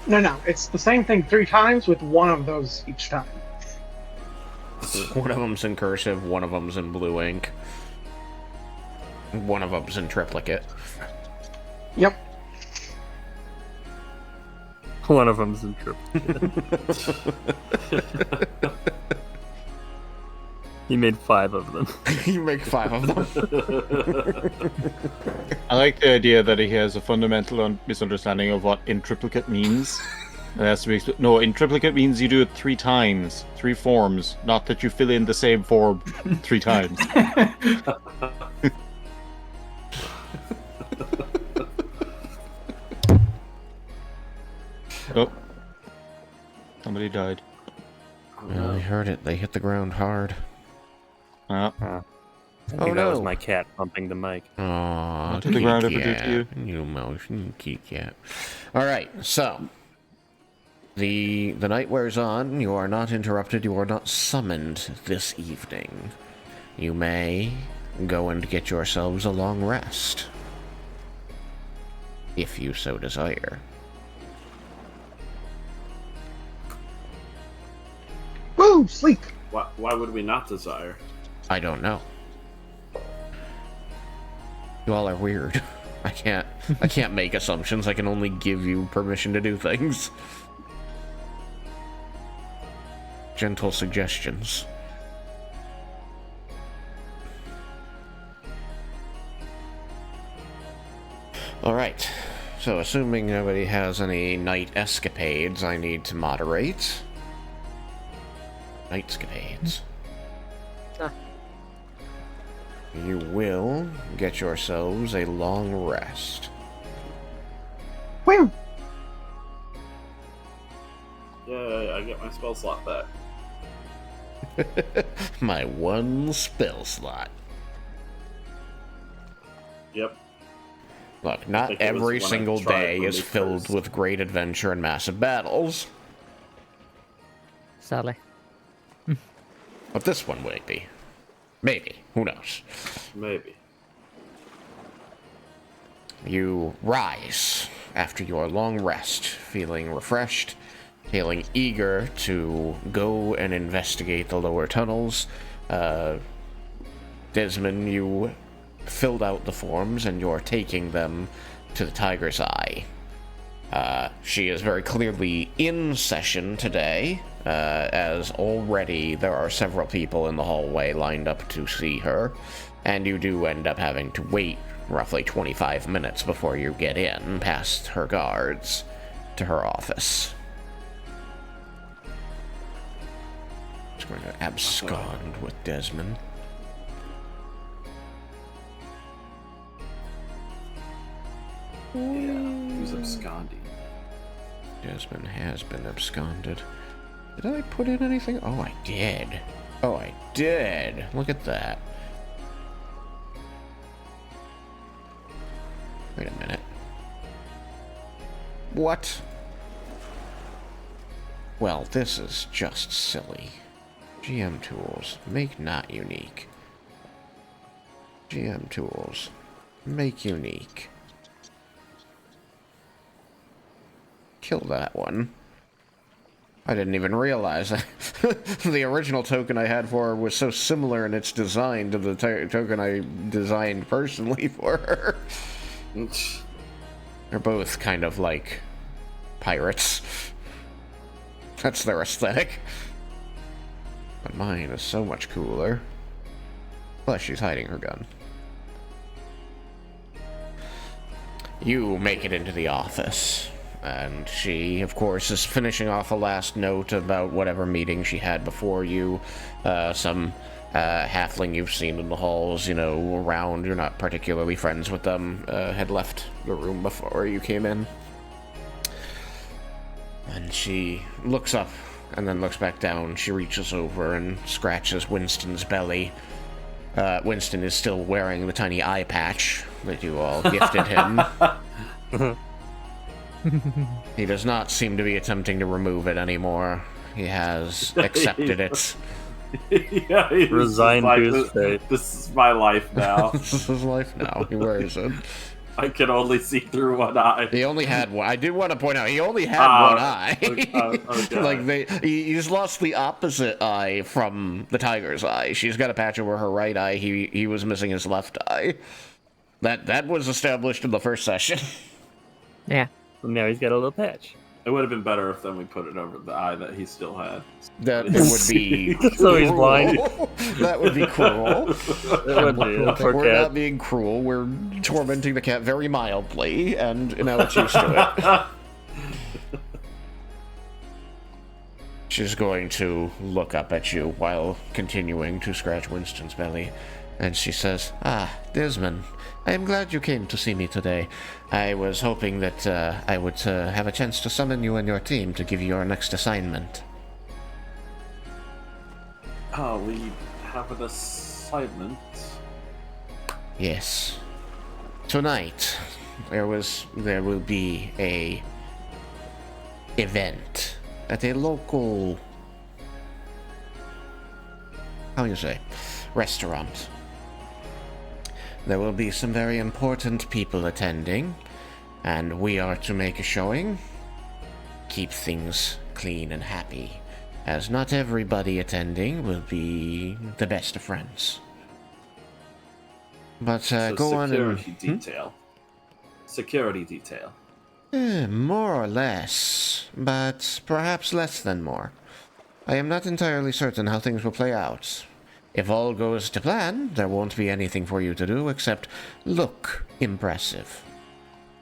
C: No, it's the same thing 3 times with one of those each time.
A: One of them's in cursive, one of them's in blue ink. One of them's in triplicate.
C: Yep.
E: One of them's in trip. He made 5 of them.
A: You make 5 of them.
G: I like the idea that he has a fundamental misunderstanding of what in triplicate means. It has to be no, in triplicate means you do it 3 times, 3 forms, not that you fill in the same form 3 times. Oh, somebody died.
A: Yeah, I heard it. They hit the ground hard.
E: I think
A: Oh,
E: that was
A: no.
E: my cat bumping the mic.
A: Aww,
G: What did the ground ever do to you?
A: You motion, kitty cat. Alright, so. The night wears on. You are not interrupted. You are not summoned this evening. You may go and get yourselves a long rest. If you so desire.
C: Woo! Sleep!
D: Why would we not desire?
A: I don't know. You all are weird. I can't make assumptions. I can only give you permission to do things. Gentle suggestions. Alright. So assuming nobody has any night escapades, I need to moderate. Nightscapades. You will get yourselves a long rest.
C: Woo!
D: Yay, I get my spell slot back.
A: My one spell slot.
D: Yep.
A: Look,
D: I
A: not
D: think it was
A: every
D: when I
A: single
D: tried
A: day
D: when
A: is
D: we
A: filled
D: first-
A: with great adventure and massive battles.
F: sadly.
A: But this one might be. Maybe. Who knows?
D: Maybe.
A: You rise after your long rest, feeling refreshed, feeling eager to go and investigate the lower tunnels. Desmin, you filled out the forms and you're taking them to the Tiger's Eye. She is very clearly in session today, as already there are several people in the hallway lined up to see her, and you do end up having to wait roughly 25 minutes before you get in, past her guards, to her office. Just going to abscond with Desmin.
D: Yeah, who's absconding?
A: Desmin has been absconded. Did I put in anything? Oh, I did. Oh, I did. Look at that. Wait a minute. What? Well, this is just silly. GM tools. Make not unique. GM tools. Make unique. Kill that one. I didn't even realize that the original token I had for her was so similar in its design to the token I designed personally for her. They're both kind of like pirates. That's their aesthetic. But mine is so much cooler. Plus, she's hiding her gun. You make it into the office. And she, of course, is finishing off a last note about whatever meeting she had before you. Some halfling you've seen in the halls, around. You're not particularly friends with them. Had left the room before you came in. And she looks up and then looks back down. She reaches over and scratches Winston's belly. Winston is still wearing the tiny eye patch that you all gifted him. He does not seem to be attempting to remove it anymore. He has accepted it.
D: Yeah, he's
E: Resigned
D: like,
E: to his fate.
D: This is my life now.
A: This is his life now. He wears it.
D: I can only see through one eye.
A: He only had one. I did want to point out, he only had one eye.
D: Okay.
A: Like, he's lost the opposite eye from the tiger's eye. She's got a patch over her right eye. He was missing his left eye. That was established in the first session.
F: Yeah.
E: Now he's got a little patch.
D: It would have been better if then we put it over the eye that he still had.
A: That it would be
E: So he's blind.
A: That would be cruel.
E: It would be. Poor
A: We're
E: cat.
A: not being cruel. We're tormenting the cat very mildly, and now it's used to it. She's going to look up at you while continuing to scratch Winston's belly, and she says, Desmin, I am glad you came to see me today. I was hoping that I would have a chance to summon you and your team to give you your next assignment.
D: Oh, we have an assignment.
A: Yes. Tonight, there will be a event at a local, restaurant. There will be some very important people attending, and we are to make a showing, keep things clean and happy, as not everybody attending will be the best of friends. But
D: So
A: go on and...
D: security detail. Security detail.
A: More or less, but perhaps less than more. I am not entirely certain how things will play out. If all goes to plan, there won't be anything for you to do except look impressive.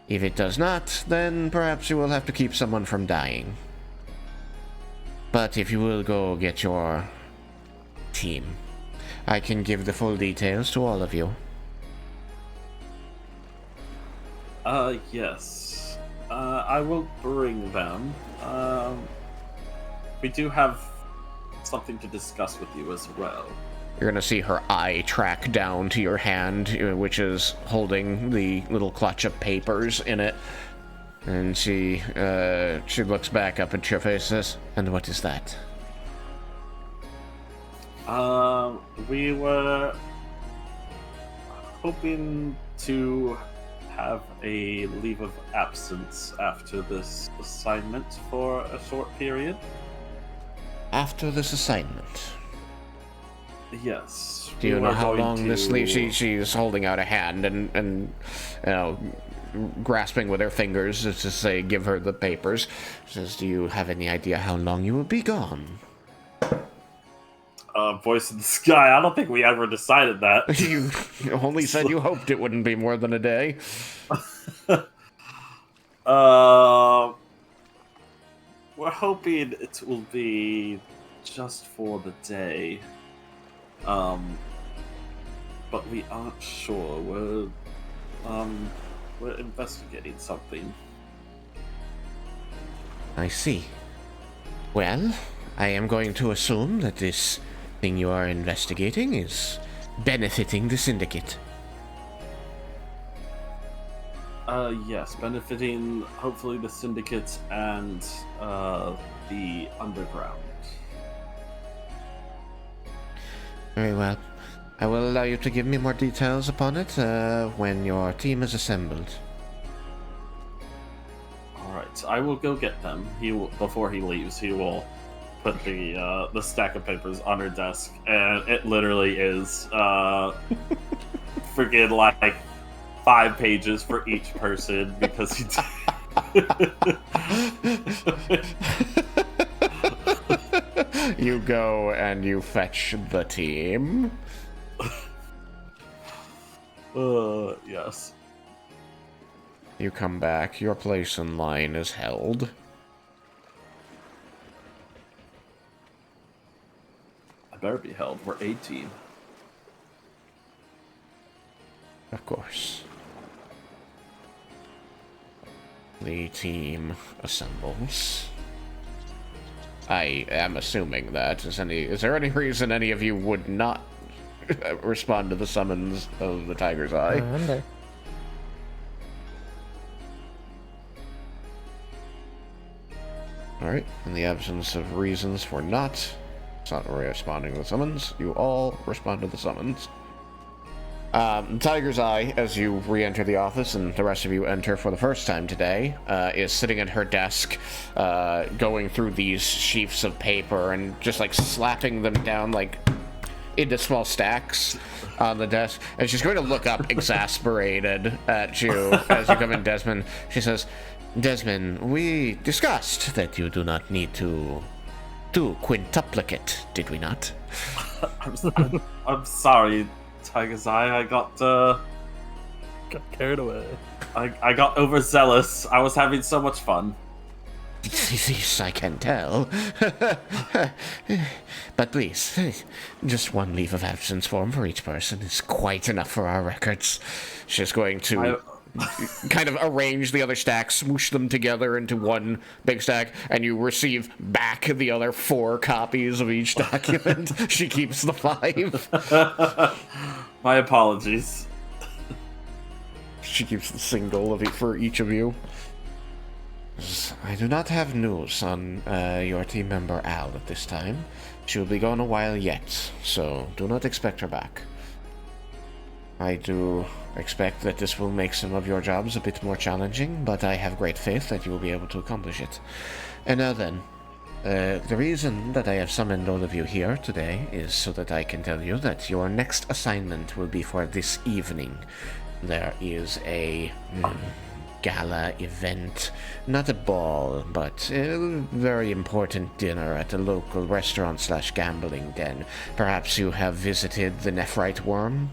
A: If it does not, then perhaps you will have to keep someone from dying. But if you will go get your team, I can give the full details to all of you.
D: Yes. I will bring them. We do have something to discuss with you as well.
A: You're gonna see her eye track down to your hand, which is holding the little clutch of papers in it. And she looks back up at your face and says, "And what is that?"
D: We were hoping to have a leave of absence after this assignment for a short period.
A: After this assignment.
D: Yes.
A: Do you
D: we
A: know
D: were
A: how
D: going
A: long this
D: to-
A: leave? She's holding out a hand and you know, grasping with her fingers as to say, give her the papers. She says, do you have any idea how long you will be gone?
D: Voice in the sky. I don't think we ever decided that.
A: You only said you hoped it wouldn't be more than a day.
D: We're hoping it will be just for the day. But we aren't sure. We're investigating something.
A: I see. Well, I am going to assume that this thing you are investigating is benefiting the Syndicate.
D: Yes, benefiting hopefully the Syndicate and the Underground.
A: Very well. I will allow you to give me more details upon it when your team is assembled.
D: Alright, I will go get them. Before he leaves, he will put the stack of papers on her desk, and it literally is freaking like 5 pages for each person because he.
A: You go and you fetch the team.
D: Yes.
A: You come back, your place in line is held.
D: I better be held. We're a team.
A: Of course. The team assembles. I am assuming that. Is there any reason any of you would not respond to the summons of the Tiger's Eye?
F: I'm there.
A: Alright, in the absence of reasons for not responding to the summons, you all respond to the summons. Tiger's Eye, as you re-enter the office and the rest of you enter for the first time today, is sitting at her desk, going through these sheafs of paper and just like slapping them down like into small stacks on the desk. And she's going to look up exasperated at you as you come in, Desmin. She says, Desmin, we discussed that you do not need to do quintuplicate, did we not?
D: I'm sorry, Tiger's Eye. I got
E: carried away.
D: I got overzealous. I was having so much fun.
A: Yes, I can tell. But please, just one leave of absence form for each person is quite enough for our records. She's going to kind of arrange the other stacks, smoosh them together into one big stack, and you receive back the other 4 copies of each document. She keeps the 5.
D: My apologies.
A: She keeps the single for each of you. I do not have news on your team member Al at this time. She will be gone a while yet, so do not expect her back. I do expect that this will make some of your jobs a bit more challenging, but I have great faith that you will be able to accomplish it. And now then, the reason that I have summoned all of you here today is so that I can tell you that your next assignment will be for this evening. There is a gala event, not a ball, but a very important dinner at a local restaurant/gambling den. Perhaps you have visited the Nephrite Worm?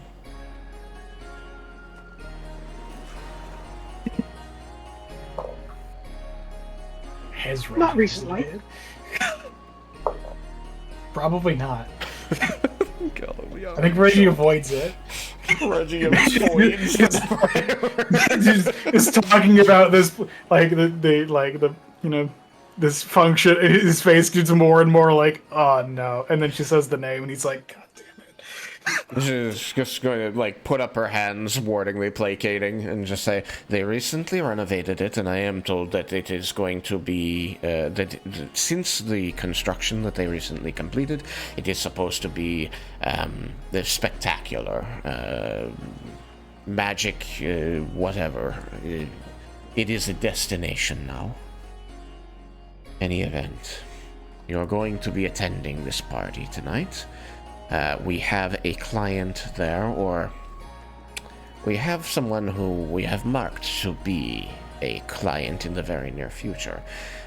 B: Has
C: Not
B: Reggie
C: recently.
B: visited? Probably not. I think Reggie avoids it.
A: Reggie avoids
B: He's talking about this, like the this function. His face gets more and more like, oh no, and then she says the name, and he's like, God damn
A: She's just going to, like, put up her hands, wardingly placating, and just say, they recently renovated it, and I am told that it is going to be, that since the construction that they recently completed, it is supposed to be, spectacular, magic, whatever. It is a destination now. Any event, you're going to be attending this party tonight. We have a client there, or we have someone who we have marked to be a client in the very near future.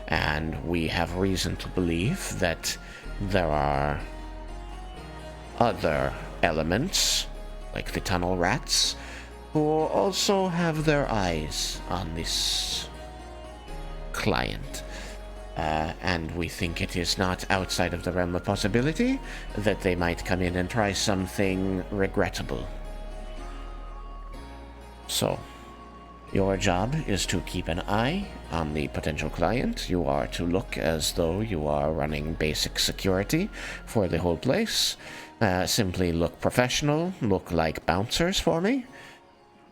A: And we have reason to believe that there are other elements, like the tunnel rats, who also have their eyes on this client. And we think it is not outside of the realm of possibility that they might come in and try something regrettable. So, your job is to keep an eye on the potential client. You are to look as though you are running basic security for the whole place. Simply look professional, look like bouncers for me.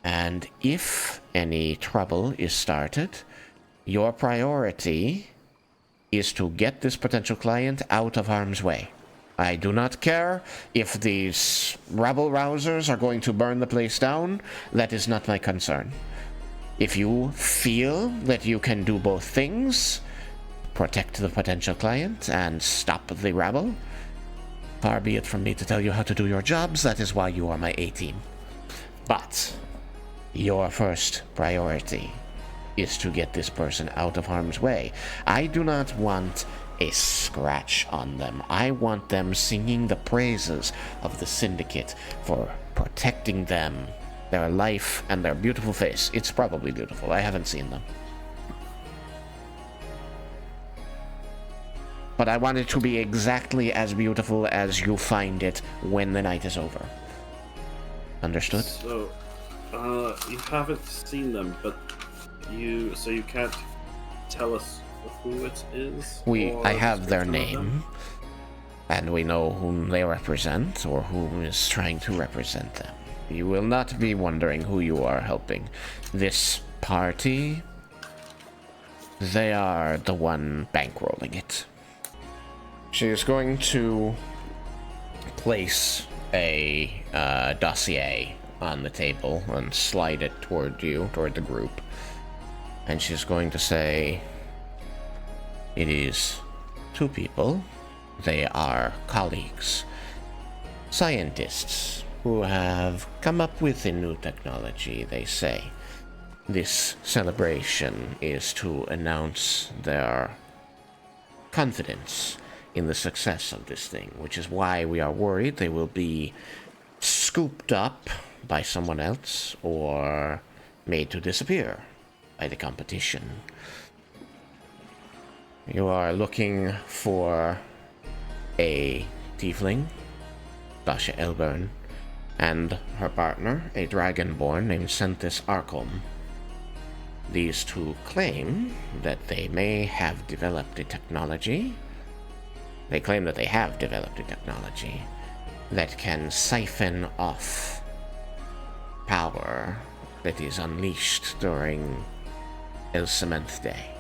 A: And if any trouble is started, your priority is to get this potential client out of harm's way. I do not care if these rabble-rousers are going to burn the place down. That is not my concern. If you feel that you can do both things, protect the potential client and stop the rabble, far be it from me to tell you how to do your jobs. That is why you are my A-team. But your first priority is to get this person out of harm's way. I do not want a scratch on them. I want them singing the praises of the Syndicate for protecting them, their life, and their beautiful face. It's probably beautiful. I haven't seen them. But I want it to be exactly as beautiful as you find it when the night is over. Understood?
D: So, you haven't seen them, but you can't tell us who it is?
A: I have their name, and we know whom they represent, or who is trying to represent them. You will not be wondering who you are helping. This party, they are the one bankrolling it. She is going to place a dossier on the table and slide it toward the group. And she's going to say, it is two people. They are colleagues, scientists, who have come up with a new technology, they say. This celebration is to announce their confidence in the success of this thing, which is why we are worried they will be scooped up by someone else or made to disappear by the competition. You are looking for a tiefling, Dasha Elburn, and her partner, a dragonborn named Sentis Arcom. These two claim that they may have developed a technology. They claim that they have developed a technology that can siphon off power that is unleashed during El Cement Day.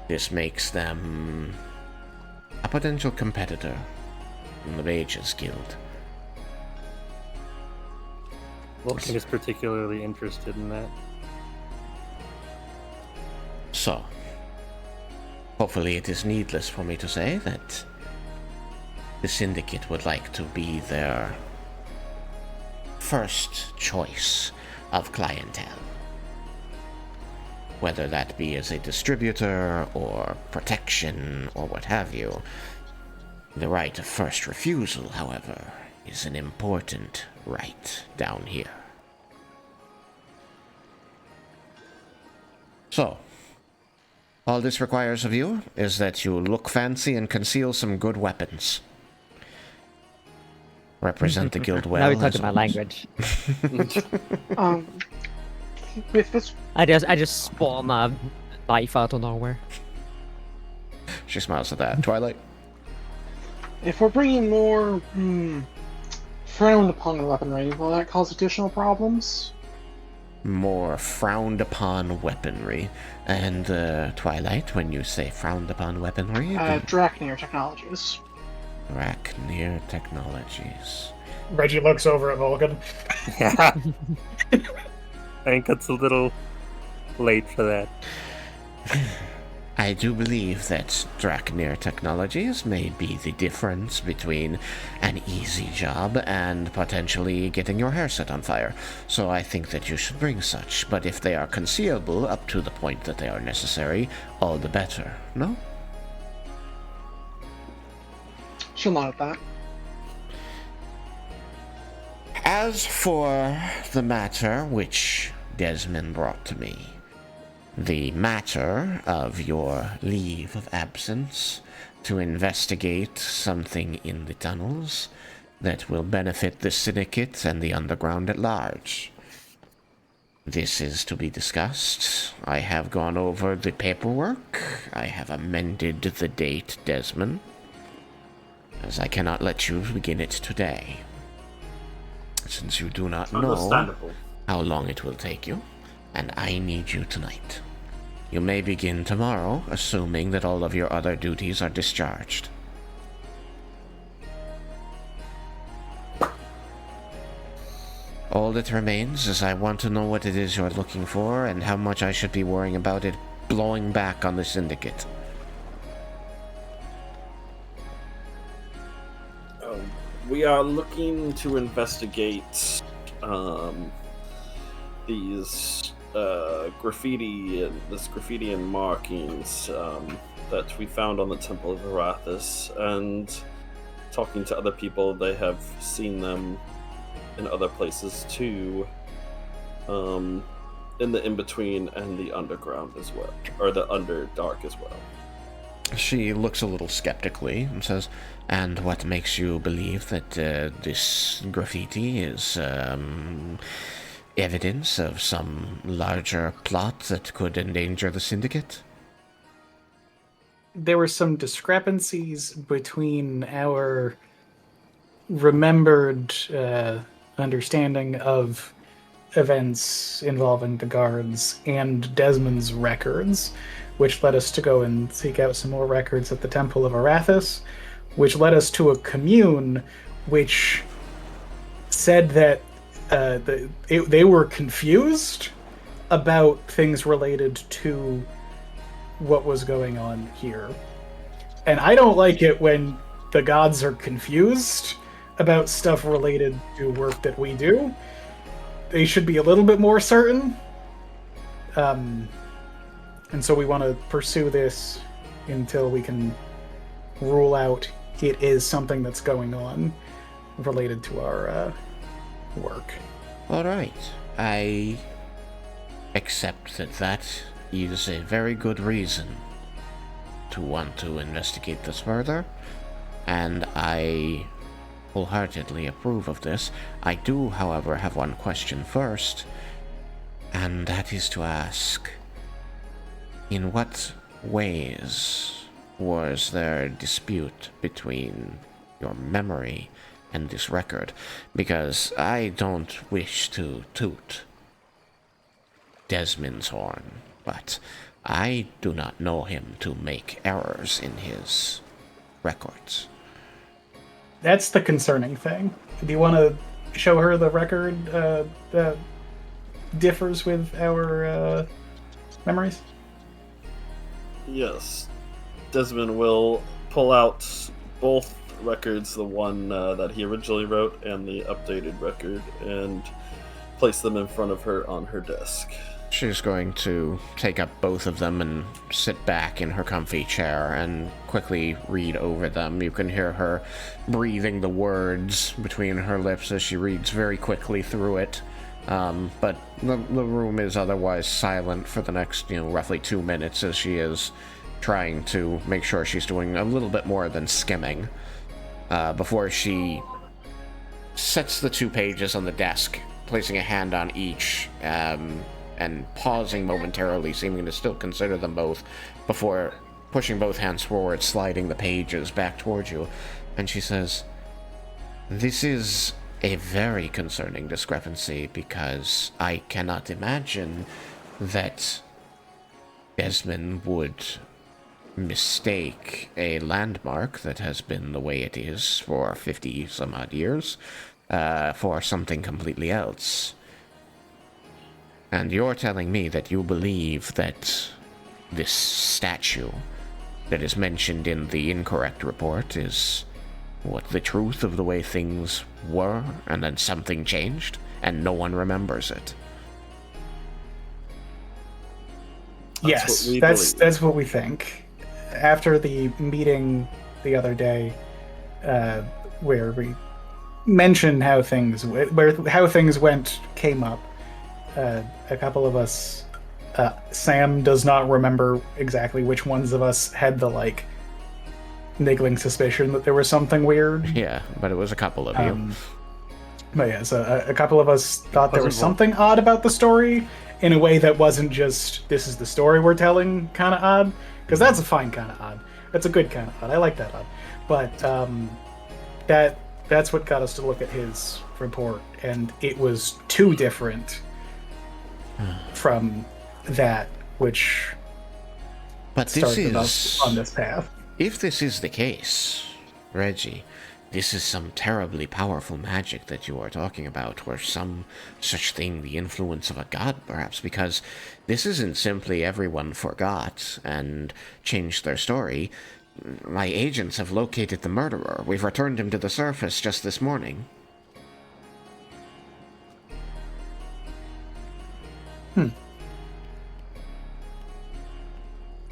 A: This makes them a potential competitor in the Mages Guild.
E: Vulcan is particularly interested in that.
A: So, hopefully it is needless for me to say that the Syndicate would like to be their first choice of clientele. Whether that be as a distributor or protection or what have you. The right of first refusal, however, is an important right down here. So, all this requires of you is that you look fancy and conceal some good weapons. Represent the guild well.
F: Now we're talking my language.
C: With this,
F: I just spawn a knife out of nowhere.
A: She smiles at that. Twilight?
C: If we're bringing more frowned upon weaponry, will that cause additional problems?
A: More frowned upon weaponry. And, Twilight, when you say frowned upon weaponry,
C: Dracnir technologies.
A: Dracnir technologies.
B: Reggie looks over at Vulcan.
E: I think it's a little late for that.
A: I do believe that Dracnir technologies may be the difference between an easy job and potentially getting your hair set on fire. So I think that you should bring such, but if they are concealable up to the point that they are necessary, all the better, no?
C: She'll nod at that.
A: As for the matter which Desmin brought to me, the matter of your leave of absence to investigate something in the tunnels that will benefit the Syndicate and the Underground at large. This is to be discussed. I have gone over the paperwork. I have amended the date, Desmond, as I cannot let you begin it today, since you do not know how long it will take you, and I need you tonight. You may begin tomorrow, assuming that all of your other duties are discharged. All that remains is I want to know what it is you're looking for and how much I should be worrying about it blowing back on the Syndicate.
D: We are looking to investigate these graffiti and markings that we found on the Temple of Arathis, and talking to other people, they have seen them in other places too, in the in-between and the underground as well, or the underdark as well.
A: She looks a little skeptically and says, "And what makes you believe that this graffiti is evidence of some larger plot that could endanger the Syndicate?"
B: There were some discrepancies between our remembered understanding of events involving the guards and Desmond's records, which led us to go and seek out some more records at the Temple of Arathis, which led us to a commune which said that they were confused about things related to what was going on here. And I don't like it when the gods are confused about stuff related to work that we do. They should be a little bit more certain. And so we want to pursue this until we can rule out it is something that's going on related to our work.
A: All right. I accept that that is a very good reason to want to investigate this further, and I wholeheartedly approve of this. I do, however, have one question first, and that is to ask, in what ways was there a dispute between your memory and this record? Because I don't wish to toot Desmond's horn, but I do not know him to make errors in his records.
B: That's the concerning thing. Do you want to show her the record that differs with our memories?
D: Yes. Desmond will pull out both records, the one that he originally wrote and the updated record, and place them in front of her on her desk.
A: She's going to take up both of them and sit back in her comfy chair and quickly read over them. You can hear her breathing the words between her lips as she reads very quickly through it. But the room is otherwise silent for the next, roughly 2 minutes as she is trying to make sure she's doing a little bit more than skimming before she sets the 2 pages on the desk, placing a hand on each, and pausing momentarily, seeming to still consider them both, before pushing both hands forward, sliding the pages back towards you, And she says, "This is a very concerning discrepancy because I cannot imagine that Desmin would mistake a landmark that has been the way it is for 50 some odd years for something completely else. And you're telling me that you believe that this statue that is mentioned in the incorrect report is the truth of the way things were, and then something changed, and no one remembers it."
B: Yes, that's what we think. After the meeting the other day, where we mentioned how things went came up, a couple of us, Sam does not remember exactly which ones of us had the niggling suspicion that there was something weird.
A: Yeah, but it was a couple of you.
B: But yeah, so a couple of us thought there was something odd about the story in a way that wasn't just, this is the story we're telling kind of odd, because that's a fine kind of odd. That's a good kind of odd. I like that odd. But that's what got us to look at his report, and it was too different from that which
A: But this
B: started
A: is
B: us on this path.
A: If this is the case, Reggie, this is some terribly powerful magic that you are talking about, or some such thing, the influence of a god, perhaps, because this isn't simply everyone forgot and changed their story. My agents have located the murderer. We've returned him to the surface just this morning.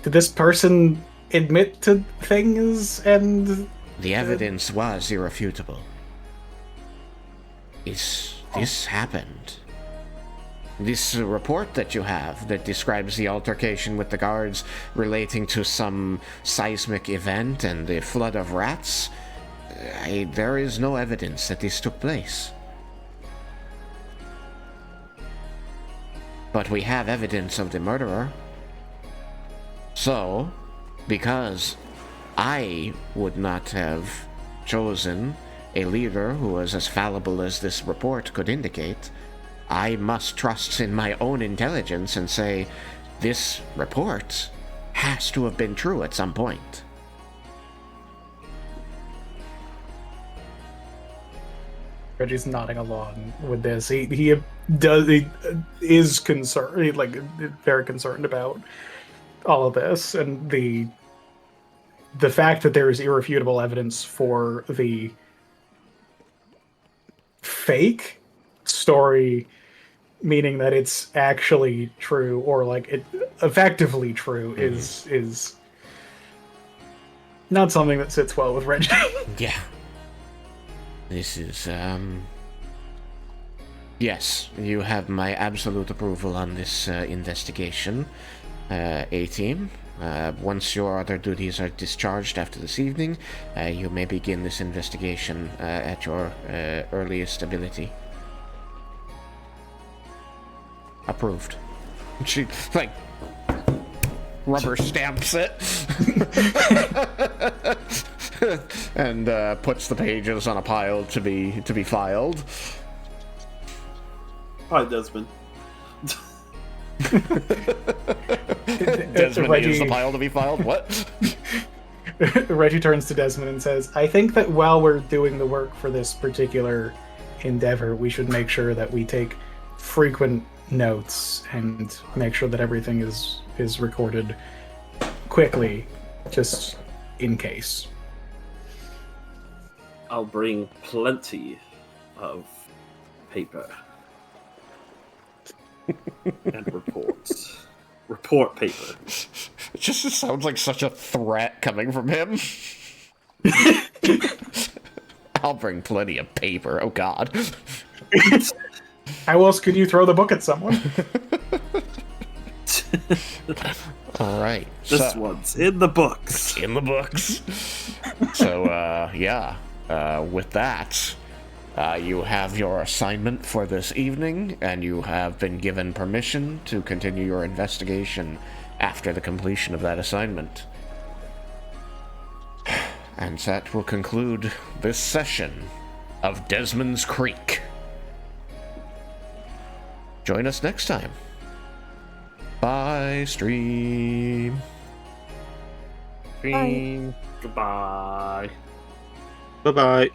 B: Did this person admit to things and...
A: The evidence was irrefutable. This happened. This report that you have that describes the altercation with the guards relating to some seismic event and the flood of rats, there is no evidence that this took place. But we have evidence of the murderer. So, because I would not have chosen a leader who was as fallible as this report could indicate, I must trust in my own intelligence and say, this report has to have been true at some point.
B: Reggie's nodding along with this. He is concerned, very concerned about all of this, and the fact that there is irrefutable evidence for the fake story, meaning that it's actually true, or it effectively true, is not something that sits well with Reggie.
A: Yeah. This is, yes, you have my absolute approval on this investigation, A-Team. Once your other duties are discharged after this evening, you may begin this investigation at your earliest ability. Approved. She, rubber stamps it. And puts the pages on a pile to be filed.
D: Hi, Desmin.
A: Desmond is the pile to be filed? What?
B: Reggie turns to Desmond and says, I think that while we're doing the work for this particular endeavor, we should make sure that we take frequent notes and make sure that everything is recorded quickly, just in case.
D: I'll bring plenty of paper and reports. Report paper.
A: It just sounds like such a threat coming from him. I'll bring plenty of paper. Oh, God.
B: How else could you throw the book at someone?
A: All right.
D: This one's in the books.
A: In the books. So, yeah. With that, you have your assignment for this evening, and you have been given permission to continue your investigation after the completion of that assignment. And that will conclude this session of Desmond's Creek. Join us next time. Bye, stream.
E: Bye.
D: Goodbye.
G: Bye bye.